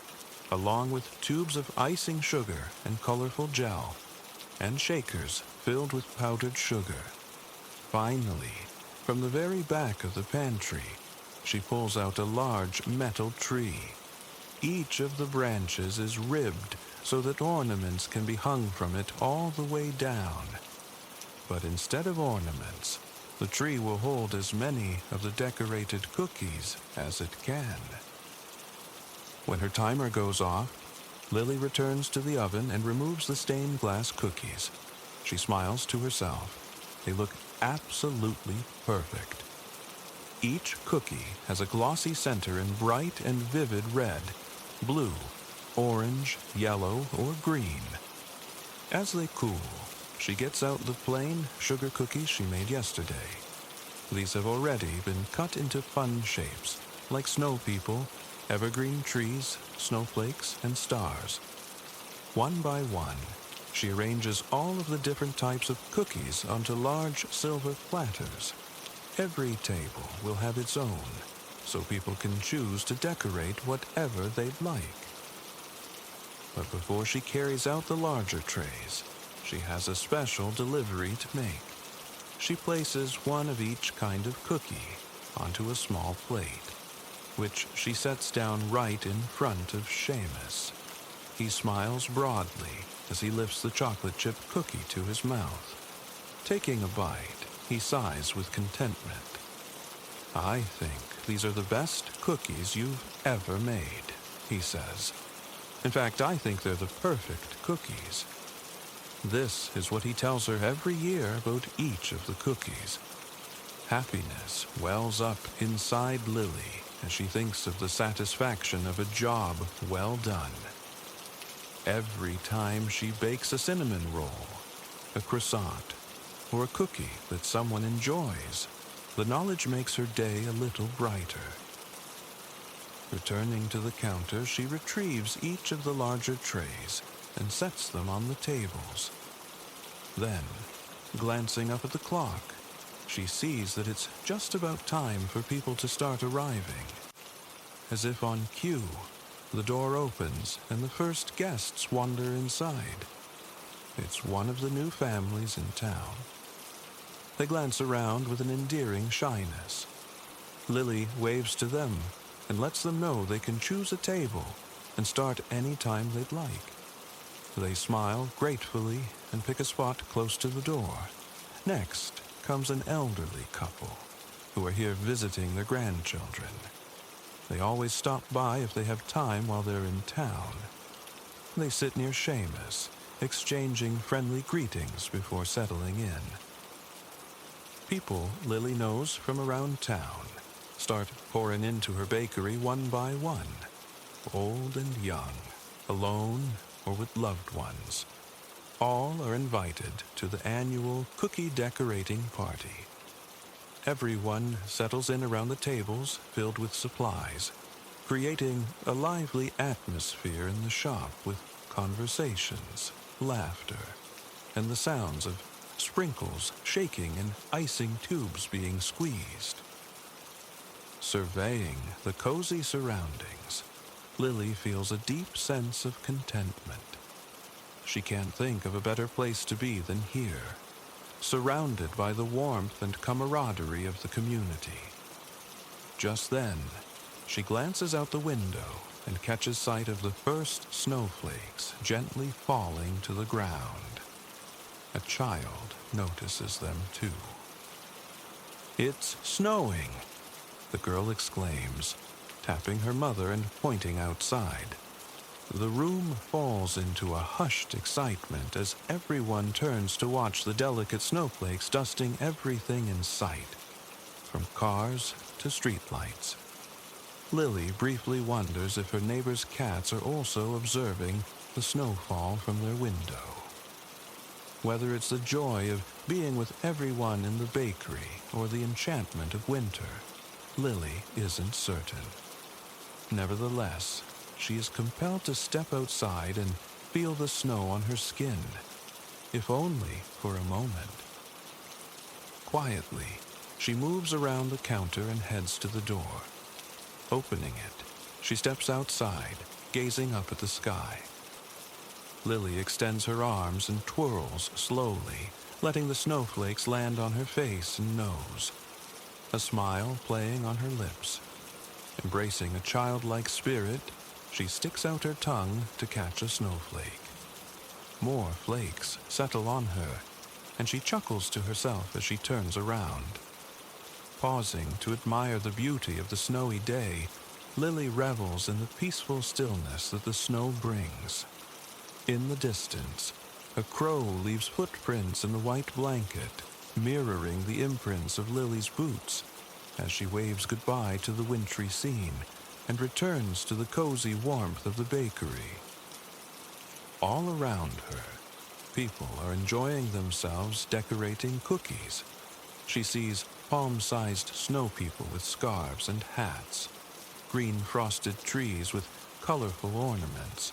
along with tubes of icing sugar and colorful gel, and shakers filled with powdered sugar. Finally, from the very back of the pantry, she pulls out a large metal tree. Each of the branches is ribbed so that ornaments can be hung from it all the way down. But instead of ornaments, the tree will hold as many of the decorated cookies as it can. When her timer goes off, Lily returns to the oven and removes the stained glass cookies. She smiles to herself. They look absolutely perfect. Each cookie has a glossy center in bright and vivid red, blue, orange, yellow, or green. As they cool, she gets out the plain sugar cookies she made yesterday. These have already been cut into fun shapes, like snow people, evergreen trees, snowflakes, and stars. One by one, she arranges all of the different types of cookies onto large silver platters. Every table will have its own, so people can choose to decorate whatever they'd like. But before she carries out the larger trays, she has a special delivery to make. She places one of each kind of cookie onto a small plate, which she sets down right in front of Seamus. He smiles broadly as he lifts the chocolate chip cookie to his mouth. Taking a bite, he sighs with contentment. "I think these are the best cookies you've ever made," he says. "In fact, I think they're the perfect cookies." This is what he tells her every year about each of the cookies. Happiness wells up inside Lily as she thinks of the satisfaction of a job well done. Every time she bakes a cinnamon roll, a croissant, or a cookie that someone enjoys, the knowledge makes her day a little brighter. Returning to the counter, she retrieves each of the larger trays and sets them on the tables. Then, glancing up at the clock, she sees that it's just about time for people to start arriving. As if on cue, the door opens and the first guests wander inside. It's one of the new families in town. They glance around with an endearing shyness. Lily waves to them and lets them know they can choose a table and start any time they'd like. They smile gratefully and pick a spot close to the door. Next comes an elderly couple who are here visiting their grandchildren. They always stop by if they have time while they're in town. They sit near Seamus, exchanging friendly greetings before settling in. People Lily knows from around town start pouring into her bakery one by one, old and young, alone or with loved ones. All are invited to the annual cookie decorating party. Everyone settles in around the tables filled with supplies, creating a lively atmosphere in the shop with conversations, laughter, and the sounds of sprinkles shaking and icing tubes being squeezed. Surveying the cozy surroundings, Lily feels a deep sense of contentment. She can't think of a better place to be than here, surrounded by the warmth and camaraderie of the community. Just then, she glances out the window and catches sight of the first snowflakes gently falling to the ground. A child notices them too. "It's snowing," the girl exclaims, tapping her mother and pointing outside. The room falls into a hushed excitement as everyone turns to watch the delicate snowflakes dusting everything in sight. from cars to streetlights. Lily briefly wonders if her neighbor's cats are also observing the snowfall from their window. Whether it's the joy of being with everyone in the bakery or the enchantment of winter, Lily isn't certain. Nevertheless, she is compelled to step outside and feel the snow on her skin, if only for a moment. Quietly, she moves around the counter and heads to the door. Opening it, she steps outside, gazing up at the sky. Lily extends her arms and twirls slowly, letting the snowflakes land on her face and nose, a smile playing on her lips. Embracing a childlike spirit, she sticks out her tongue to catch a snowflake. More flakes settle on her, and she chuckles to herself as she turns around. Pausing to admire the beauty of the snowy day, Lily revels in the peaceful stillness that the snow brings. In the distance, a crow leaves footprints in the white blanket, mirroring the imprints of Lily's boots, as she waves goodbye to the wintry scene and returns to the cozy warmth of the bakery. All around her, people are enjoying themselves decorating cookies. She sees palm-sized snow people with scarves and hats, green frosted trees with colorful ornaments,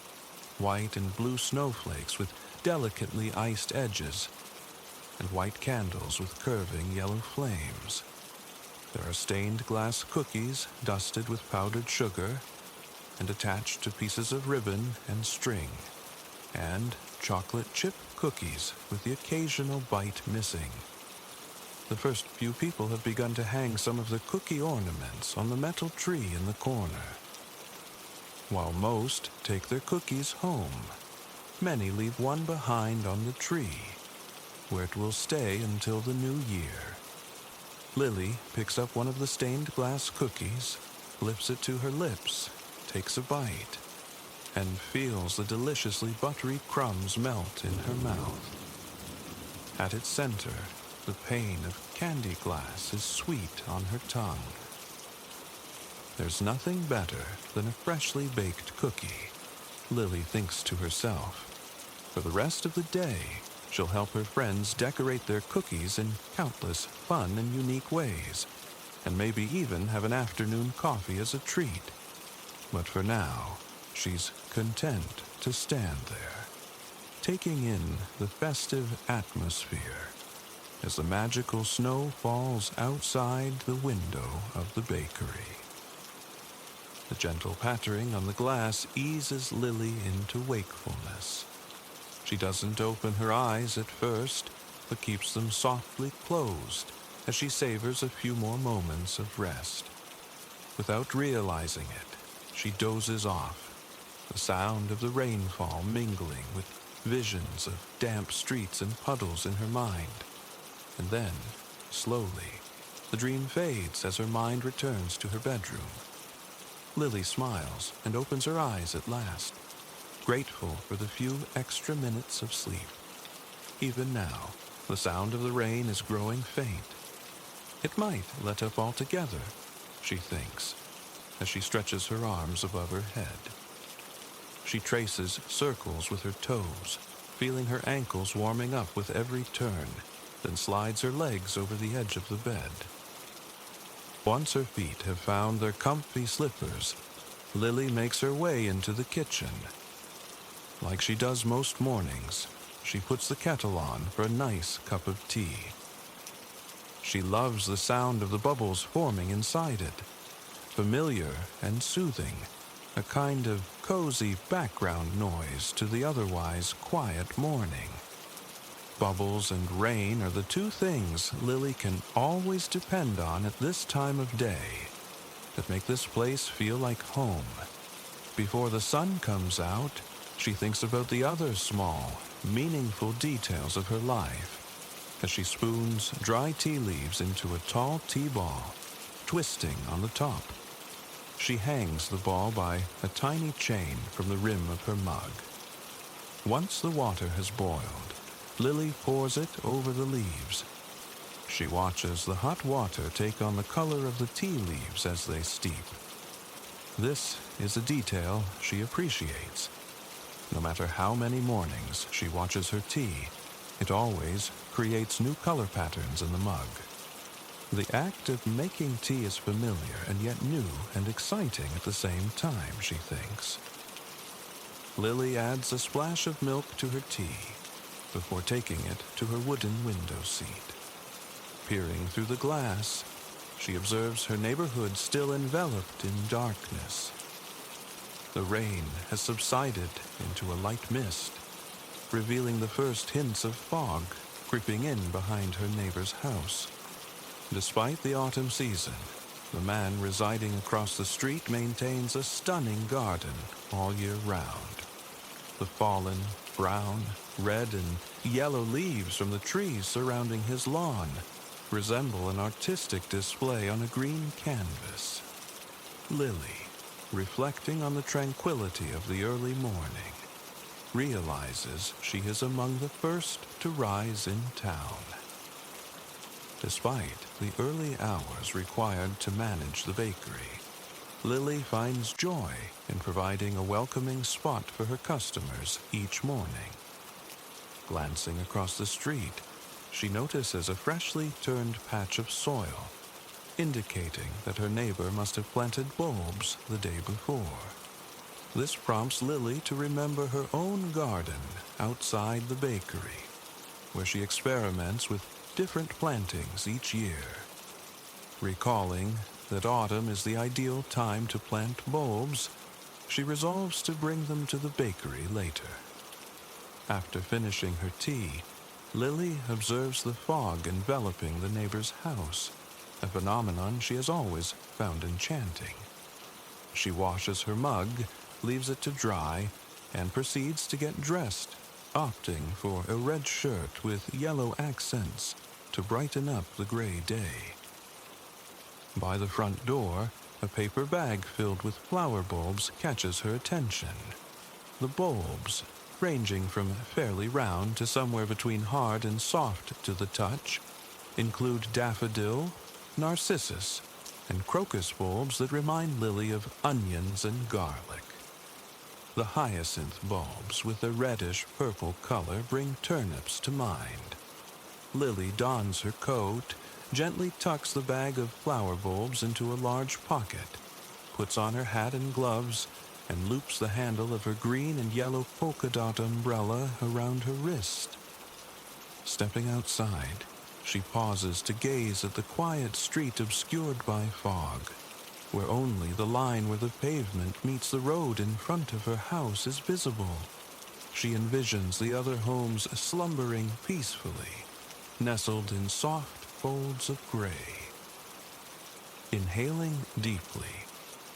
white and blue snowflakes with delicately iced edges, and white candles with curving yellow flames. There are stained glass cookies dusted with powdered sugar and attached to pieces of ribbon and string, and chocolate chip cookies with the occasional bite missing. The first few people have begun to hang some of the cookie ornaments on the metal tree in the corner. While most take their cookies home, many leave one behind on the tree, where it will stay until the new year. Lily picks up one of the stained glass cookies, lifts it to her lips, takes a bite, and feels the deliciously buttery crumbs melt in her mouth. At its center, the pane of candy glass is sweet on her tongue. There's nothing better than a freshly baked cookie, Lily thinks to herself. For the rest of the day, she'll help her friends decorate their cookies in countless fun and unique ways, and maybe even have an afternoon coffee as a treat. But for now, she's content to stand there, taking in the festive atmosphere as the magical snow falls outside the window of the bakery. The gentle pattering on the glass eases Lily into wakefulness. She doesn't open her eyes at first, but keeps them softly closed as she savors a few more moments of rest. Without realizing it, she dozes off, the sound of the rainfall mingling with visions of damp streets and puddles in her mind. And then, slowly, the dream fades as her mind returns to her bedroom. Lily smiles and opens her eyes at last, grateful for the few extra minutes of sleep. Even now, the sound of the rain is growing faint. It might let up altogether, she thinks, as she stretches her arms above her head. She traces circles with her toes, feeling her ankles warming up with every turn, then slides her legs over the edge of the bed. Once her feet have found their comfy slippers, Lily makes her way into the kitchen. Like she does most mornings, she puts the kettle on for a nice cup of tea. She loves the sound of the bubbles forming inside it, familiar and soothing, a kind of cozy background noise to the otherwise quiet morning. Bubbles and rain are the two things Lily can always depend on at this time of day that make this place feel like home. Before the sun comes out, she thinks about the other small, meaningful details of her life as she spoons dry tea leaves into a tall tea ball, twisting on the top. She hangs the ball by a tiny chain from the rim of her mug. Once the water has boiled, Lily pours it over the leaves. She watches the hot water take on the color of the tea leaves as they steep. This is a detail she appreciates. No matter how many mornings she watches her tea, it always creates new color patterns in the mug. The act of making tea is familiar and yet new and exciting at the same time, she thinks. Lily adds a splash of milk to her tea before taking it to her wooden window seat. Peering through the glass, she observes her neighborhood still enveloped in darkness. The rain has subsided into a light mist, revealing the first hints of fog creeping in behind her neighbor's house. Despite the autumn season, the man residing across the street maintains a stunning garden all year round. The fallen, brown, red, and yellow leaves from the trees surrounding his lawn resemble an artistic display on a green canvas. Lily, reflecting on the tranquility of the early morning, realizes she is among the first to rise in town. Despite the early hours required to manage the bakery, Lily finds joy in providing a welcoming spot for her customers each morning. Glancing across the street, she notices a freshly turned patch of soil, indicating that her neighbor must have planted bulbs the day before. This prompts Lily to remember her own garden outside the bakery, where she experiments with different plantings each year. Recalling that autumn is the ideal time to plant bulbs, she resolves to bring them to the bakery later. After finishing her tea, Lily observes the fog enveloping the neighbor's house, a phenomenon she has always found enchanting. She washes her mug, leaves it to dry, and proceeds to get dressed, opting for a red shirt with yellow accents to brighten up the gray day. By the front door, a paper bag filled with flower bulbs catches her attention. The bulbs, ranging from fairly round to somewhere between hard and soft to the touch, include daffodil, narcissus, and crocus bulbs that remind Lily of onions and garlic. The hyacinth bulbs with a reddish-purple color bring turnips to mind. Lily dons her coat, gently tucks the bag of flower bulbs into a large pocket, puts on her hat and gloves, and loops the handle of her green and yellow polka dot umbrella around her wrist. Stepping outside, she pauses to gaze at the quiet street obscured by fog, where only the line where the pavement meets the road in front of her house is visible. She envisions the other homes slumbering peacefully, nestled in soft folds of gray. Inhaling deeply,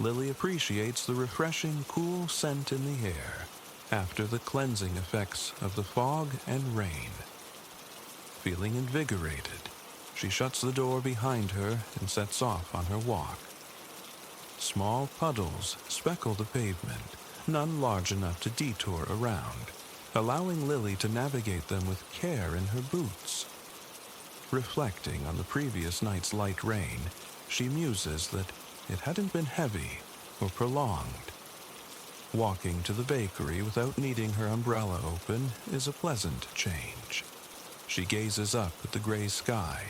Lily appreciates the refreshing, cool scent in the air after the cleansing effects of the fog and rain. Feeling invigorated, she shuts the door behind her and sets off on her walk. Small puddles speckle the pavement, none large enough to detour around, allowing Lily to navigate them with care in her boots. Reflecting on the previous night's light rain, she muses that it hadn't been heavy or prolonged. Walking to the bakery without needing her umbrella open is a pleasant change. She gazes up at the gray sky,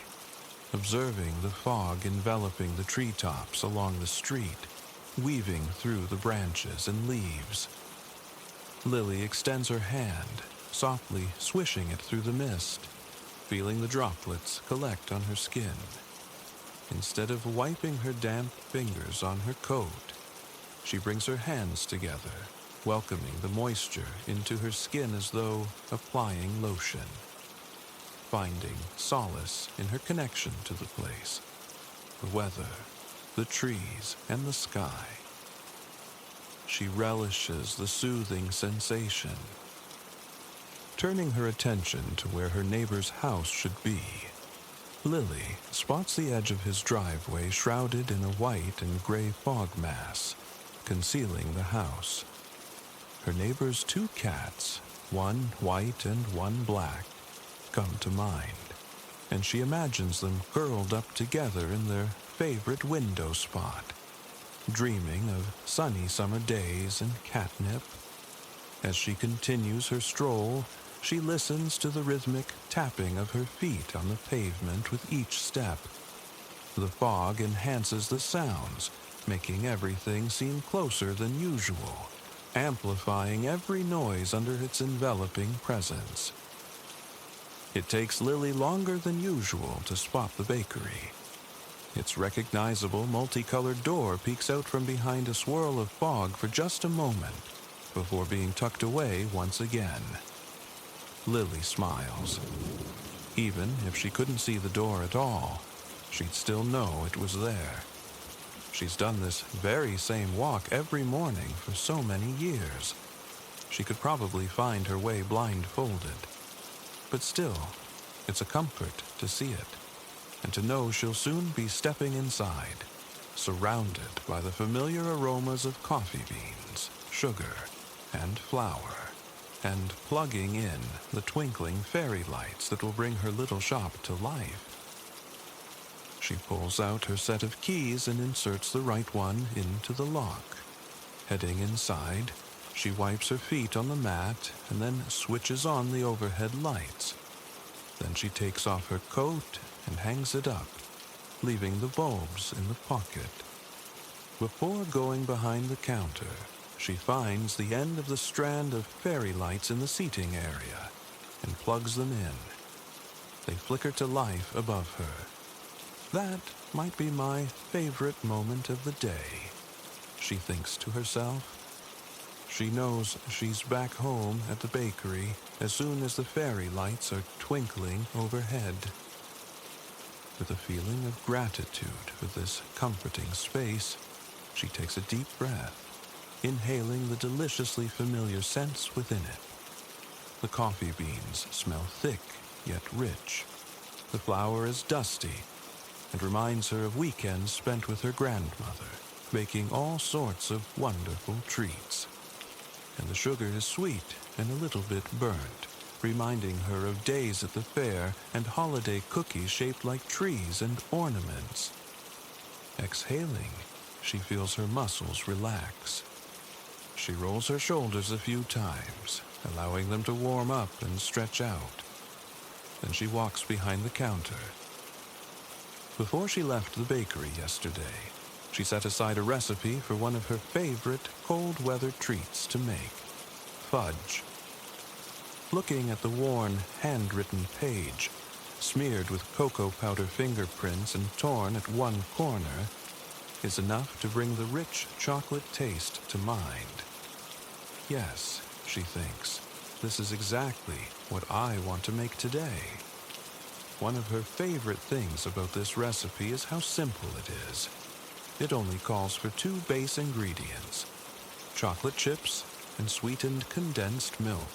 observing the fog enveloping the treetops along the street, weaving through the branches and leaves. Lily extends her hand, softly swishing it through the mist, feeling the droplets collect on her skin. Instead of wiping her damp fingers on her coat, she brings her hands together, welcoming the moisture into her skin as though applying lotion, finding solace in her connection to the place, the weather, the trees, and the sky. She relishes the soothing sensation. Turning her attention to where her neighbor's house should be, Lily spots the edge of his driveway shrouded in a white and gray fog mass, concealing the house. Her neighbor's 2 cats, one white and one black, come to mind, and she imagines them curled up together in their favorite window spot, dreaming of sunny summer days and catnip. As she continues her stroll, she listens to the rhythmic tapping of her feet on the pavement with each step. The fog enhances the sounds, making everything seem closer than usual, amplifying every noise under its enveloping presence. It takes Lily longer than usual to spot the bakery. Its recognizable multicolored door peeks out from behind a swirl of fog for just a moment, before being tucked away once again. Lily smiles. Even if she couldn't see the door at all, she'd still know it was there. She's done this very same walk every morning for so many years. She could probably find her way blindfolded. But still, it's a comfort to see it, and to know she'll soon be stepping inside, surrounded by the familiar aromas of coffee beans, sugar, and flour, and plugging in the twinkling fairy lights that will bring her little shop to life. She pulls out her set of keys and inserts the right one into the lock. Heading inside, she wipes her feet on the mat and then switches on the overhead lights. Then she takes off her coat and hangs it up, leaving the bulbs in the pocket. Before going behind the counter, she finds the end of the strand of fairy lights in the seating area and plugs them in. They flicker to life above her. That might be my favorite moment of the day, she thinks to herself. She knows she's back home at the bakery as soon as the fairy lights are twinkling overhead. With a feeling of gratitude for this comforting space, she takes a deep breath, inhaling the deliciously familiar scents within it. The coffee beans smell thick yet rich. The flour is dusty and reminds her of weekends spent with her grandmother, baking all sorts of wonderful treats. And the sugar is sweet and a little bit burnt, reminding her of days at the fair and holiday cookies shaped like trees and ornaments. Exhaling, she feels her muscles relax. She rolls her shoulders a few times, allowing them to warm up and stretch out. Then she walks behind the counter. Before she left the bakery yesterday, she set aside a recipe for one of her favorite cold-weather treats to make, fudge. Looking at the worn, handwritten page, smeared with cocoa powder fingerprints and torn at one corner, is enough to bring the rich chocolate taste to mind. Yes, she thinks, this is exactly what I want to make today. One of her favorite things about this recipe is how simple it is. It only calls for 2 base ingredients, chocolate chips and sweetened condensed milk.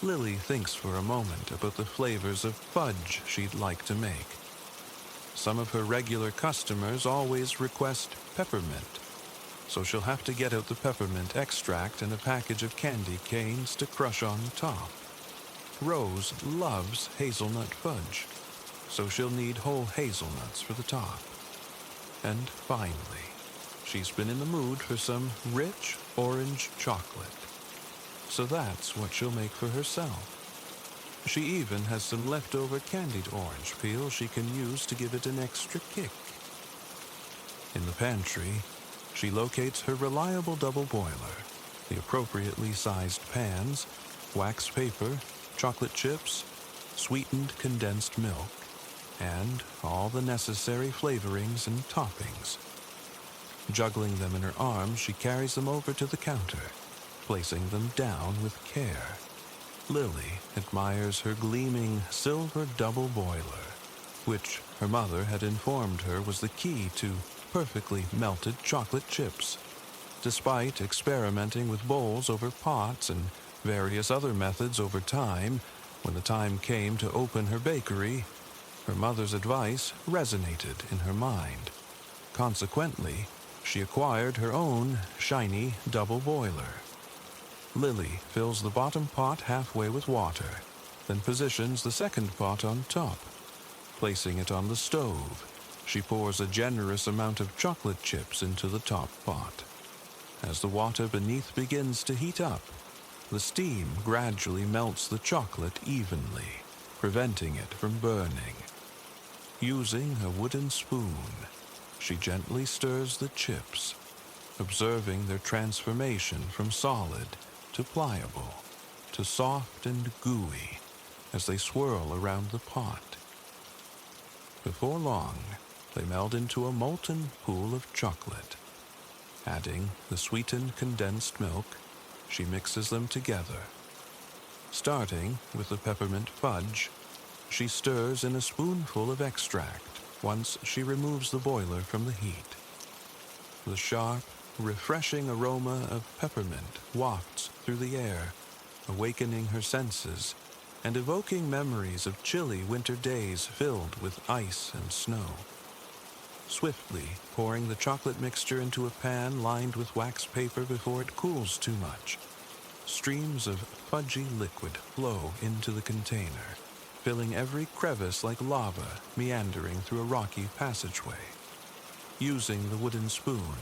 Lily thinks for a moment about the flavors of fudge she'd like to make. Some of her regular customers always request peppermint, so she'll have to get out the peppermint extract and a package of candy canes to crush on top. Rose loves hazelnut fudge, so she'll need whole hazelnuts for the top. And finally, she's been in the mood for some rich orange chocolate. So that's what she'll make for herself. She even has some leftover candied orange peel she can use to give it an extra kick. In the pantry, she locates her reliable double boiler, the appropriately sized pans, wax paper, chocolate chips, sweetened condensed milk, and all the necessary flavorings and toppings. Juggling them in her arms, she carries them over to the counter, placing them down with care. Lily admires her gleaming silver double boiler, which her mother had informed her was the key to perfectly melted chocolate chips. Despite experimenting with bowls over pots and various other methods over time, when the time came to open her bakery, her mother's advice resonated in her mind. Consequently, she acquired her own shiny double boiler. Lily fills the bottom pot halfway with water, then positions the second pot on top, Placing it on the stove, she pours a generous amount of chocolate chips into the top pot. As the water beneath begins to heat up, the steam gradually melts the chocolate evenly, preventing it from burning. Using a wooden spoon, she gently stirs the chips, observing their transformation from solid to pliable, to soft and gooey as they swirl around the pot. Before long, they melt into a molten pool of chocolate. Adding the sweetened condensed milk, she mixes them together. Starting with the peppermint fudge, she stirs in a spoonful of extract once she removes the boiler from the heat. The sharp, refreshing aroma of peppermint wafts through the air, awakening her senses and evoking memories of chilly winter days filled with ice and snow. Swiftly pouring the chocolate mixture into a pan lined with wax paper before it cools too much, streams of fudgy liquid flow into the container, filling every crevice like lava meandering through a rocky passageway. Using the wooden spoon,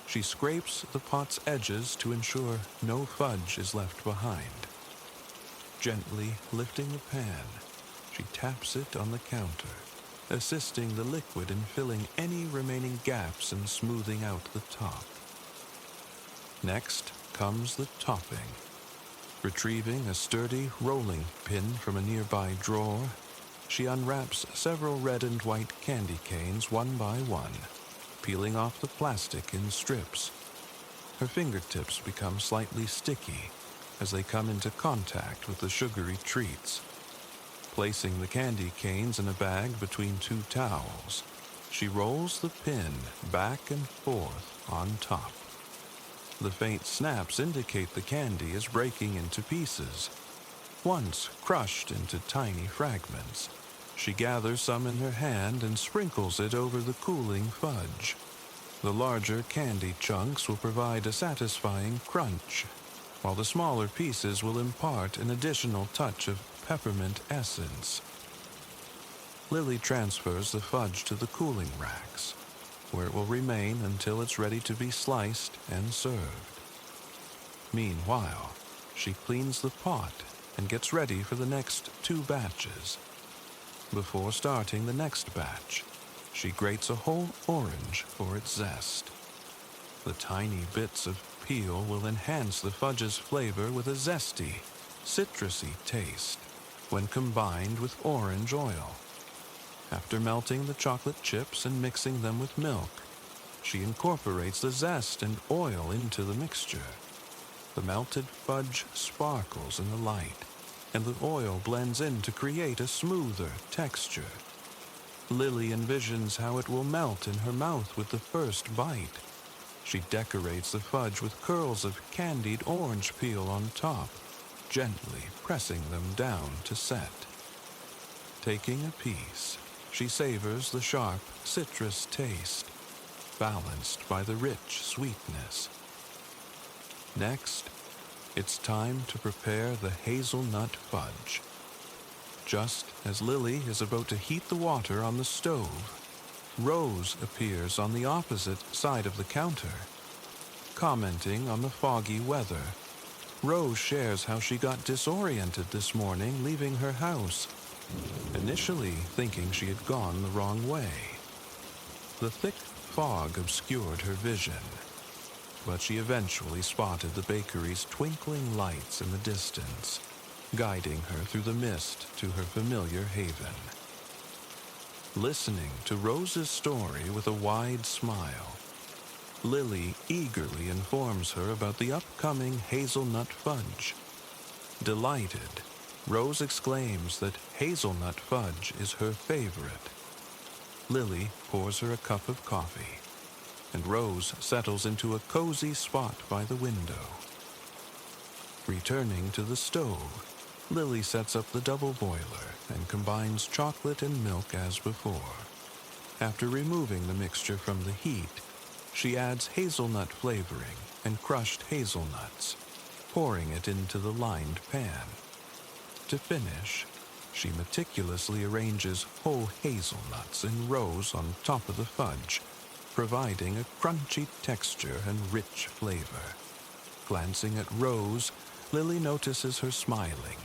she scrapes the pot's edges to ensure no fudge is left behind. Gently lifting the pan, she taps it on the counter, assisting the liquid in filling any remaining gaps and smoothing out the top. Next comes the topping. Retrieving a sturdy rolling pin from a nearby drawer, she unwraps several red and white candy canes one by one, peeling off the plastic in strips. Her fingertips become slightly sticky as they come into contact with the sugary treats. Placing the candy canes in a bag between two towels, she rolls the pin back and forth on top. The faint snaps indicate the candy is breaking into pieces. Once crushed into tiny fragments, she gathers some in her hand and sprinkles it over the cooling fudge. The larger candy chunks will provide a satisfying crunch, while the smaller pieces will impart an additional touch of peppermint essence. Lily transfers the fudge to the cooling racks, where it will remain until it's ready to be sliced and served. Meanwhile, she cleans the pot and gets ready for the next 2 batches. Before starting the next batch, she grates a whole orange for its zest. The tiny bits of peel will enhance the fudge's flavor with a zesty, citrusy taste when combined with orange oil. After melting the chocolate chips and mixing them with milk, she incorporates the zest and oil into the mixture. The melted fudge sparkles in the light, and the oil blends in to create a smoother texture. Lily envisions how it will melt in her mouth with the first bite. She decorates the fudge with curls of candied orange peel on top, gently pressing them down to set. Taking a piece, she savors the sharp citrus taste, balanced by the rich sweetness. Next, it's time to prepare the hazelnut fudge. Just as Lily is about to heat the water on the stove, Rose appears on the opposite side of the counter. Commenting on the foggy weather, Rose shares how she got disoriented this morning leaving her house, initially thinking she had gone the wrong way. The thick fog obscured her vision, but she eventually spotted the bakery's twinkling lights in the distance, guiding her through the mist to her familiar haven. Listening to Rose's story with a wide smile, Lily eagerly informs her about the upcoming hazelnut fudge. Delighted, Rose exclaims that hazelnut fudge is her favorite. Lily pours her a cup of coffee, and Rose settles into a cozy spot by the window. Returning to the stove, Lily sets up the double boiler and combines chocolate and milk as before. After removing the mixture from the heat, she adds hazelnut flavoring and crushed hazelnuts, pouring it into the lined pan. To finish, She meticulously arranges whole hazelnuts in rows on top of the fudge, providing a crunchy texture and rich flavor. Glancing at Rose, Lily notices her smiling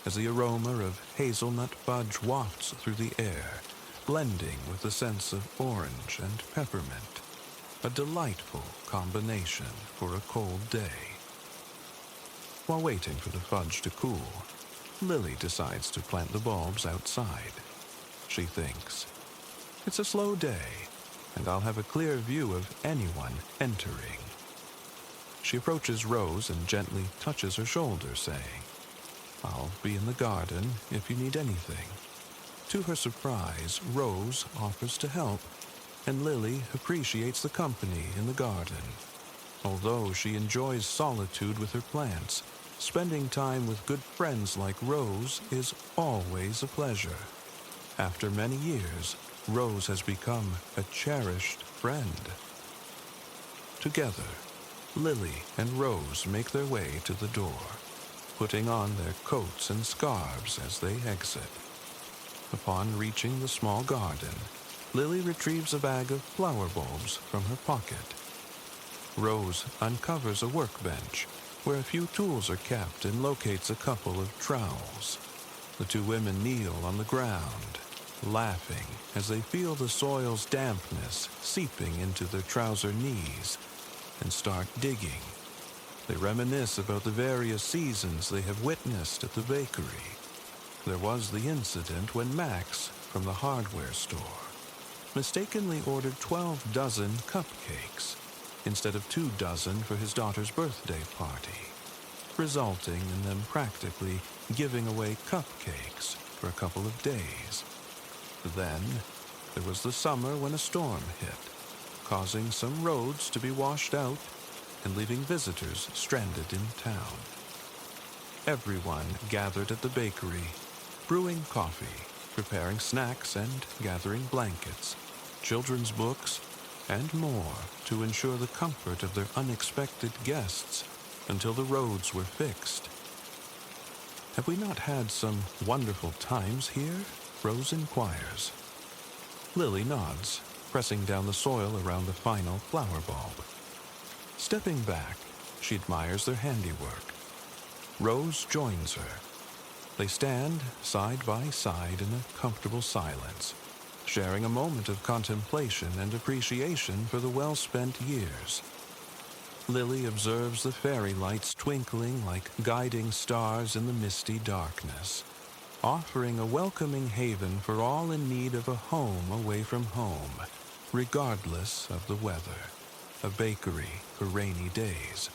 as the aroma of hazelnut fudge wafts through the air, blending with the sense of orange and peppermint, a delightful combination for a cold day. While waiting for the fudge to cool, Lily decides to plant the bulbs outside. She thinks, "It's a slow day, and I'll have a clear view of anyone entering." She approaches Rose and gently touches her shoulder, saying, "I'll be in the garden if you need anything." To her surprise, Rose offers to help, and Lily appreciates the company in the garden. Although she enjoys solitude with her plants, spending time with good friends like Rose is always a pleasure. After many years, Rose has become a cherished friend. Together, Lily and Rose make their way to the door, putting on their coats and scarves as they exit. Upon reaching the small garden, Lily retrieves a bag of flower bulbs from her pocket. Rose uncovers a workbench where a few tools are kept and locates a couple of trowels. The two women kneel on the ground, laughing as they feel the soil's dampness seeping into their trouser knees, and start digging. They reminisce about the various seasons they have witnessed at the bakery. There was the incident when Max, from the hardware store, mistakenly ordered 12 dozen cupcakes instead of 2 dozen for his daughter's birthday party, resulting in them practically giving away cupcakes for a couple of days. Then, there was the summer when a storm hit, causing some roads to be washed out and leaving visitors stranded in town. Everyone gathered at the bakery, brewing coffee, preparing snacks and gathering blankets, children's books, and more to ensure the comfort of their unexpected guests until the roads were fixed. "Have we not had some wonderful times here?" Rose inquires. Lily nods, pressing down the soil around the final flower bulb. Stepping back, she admires their handiwork. Rose joins her. They stand side by side in a comfortable silence, sharing a moment of contemplation and appreciation for the well-spent years. Lily observes the fairy lights twinkling like guiding stars in the misty darkness, offering a welcoming haven for all in need of a home away from home, regardless of the weather. A bakery for rainy days.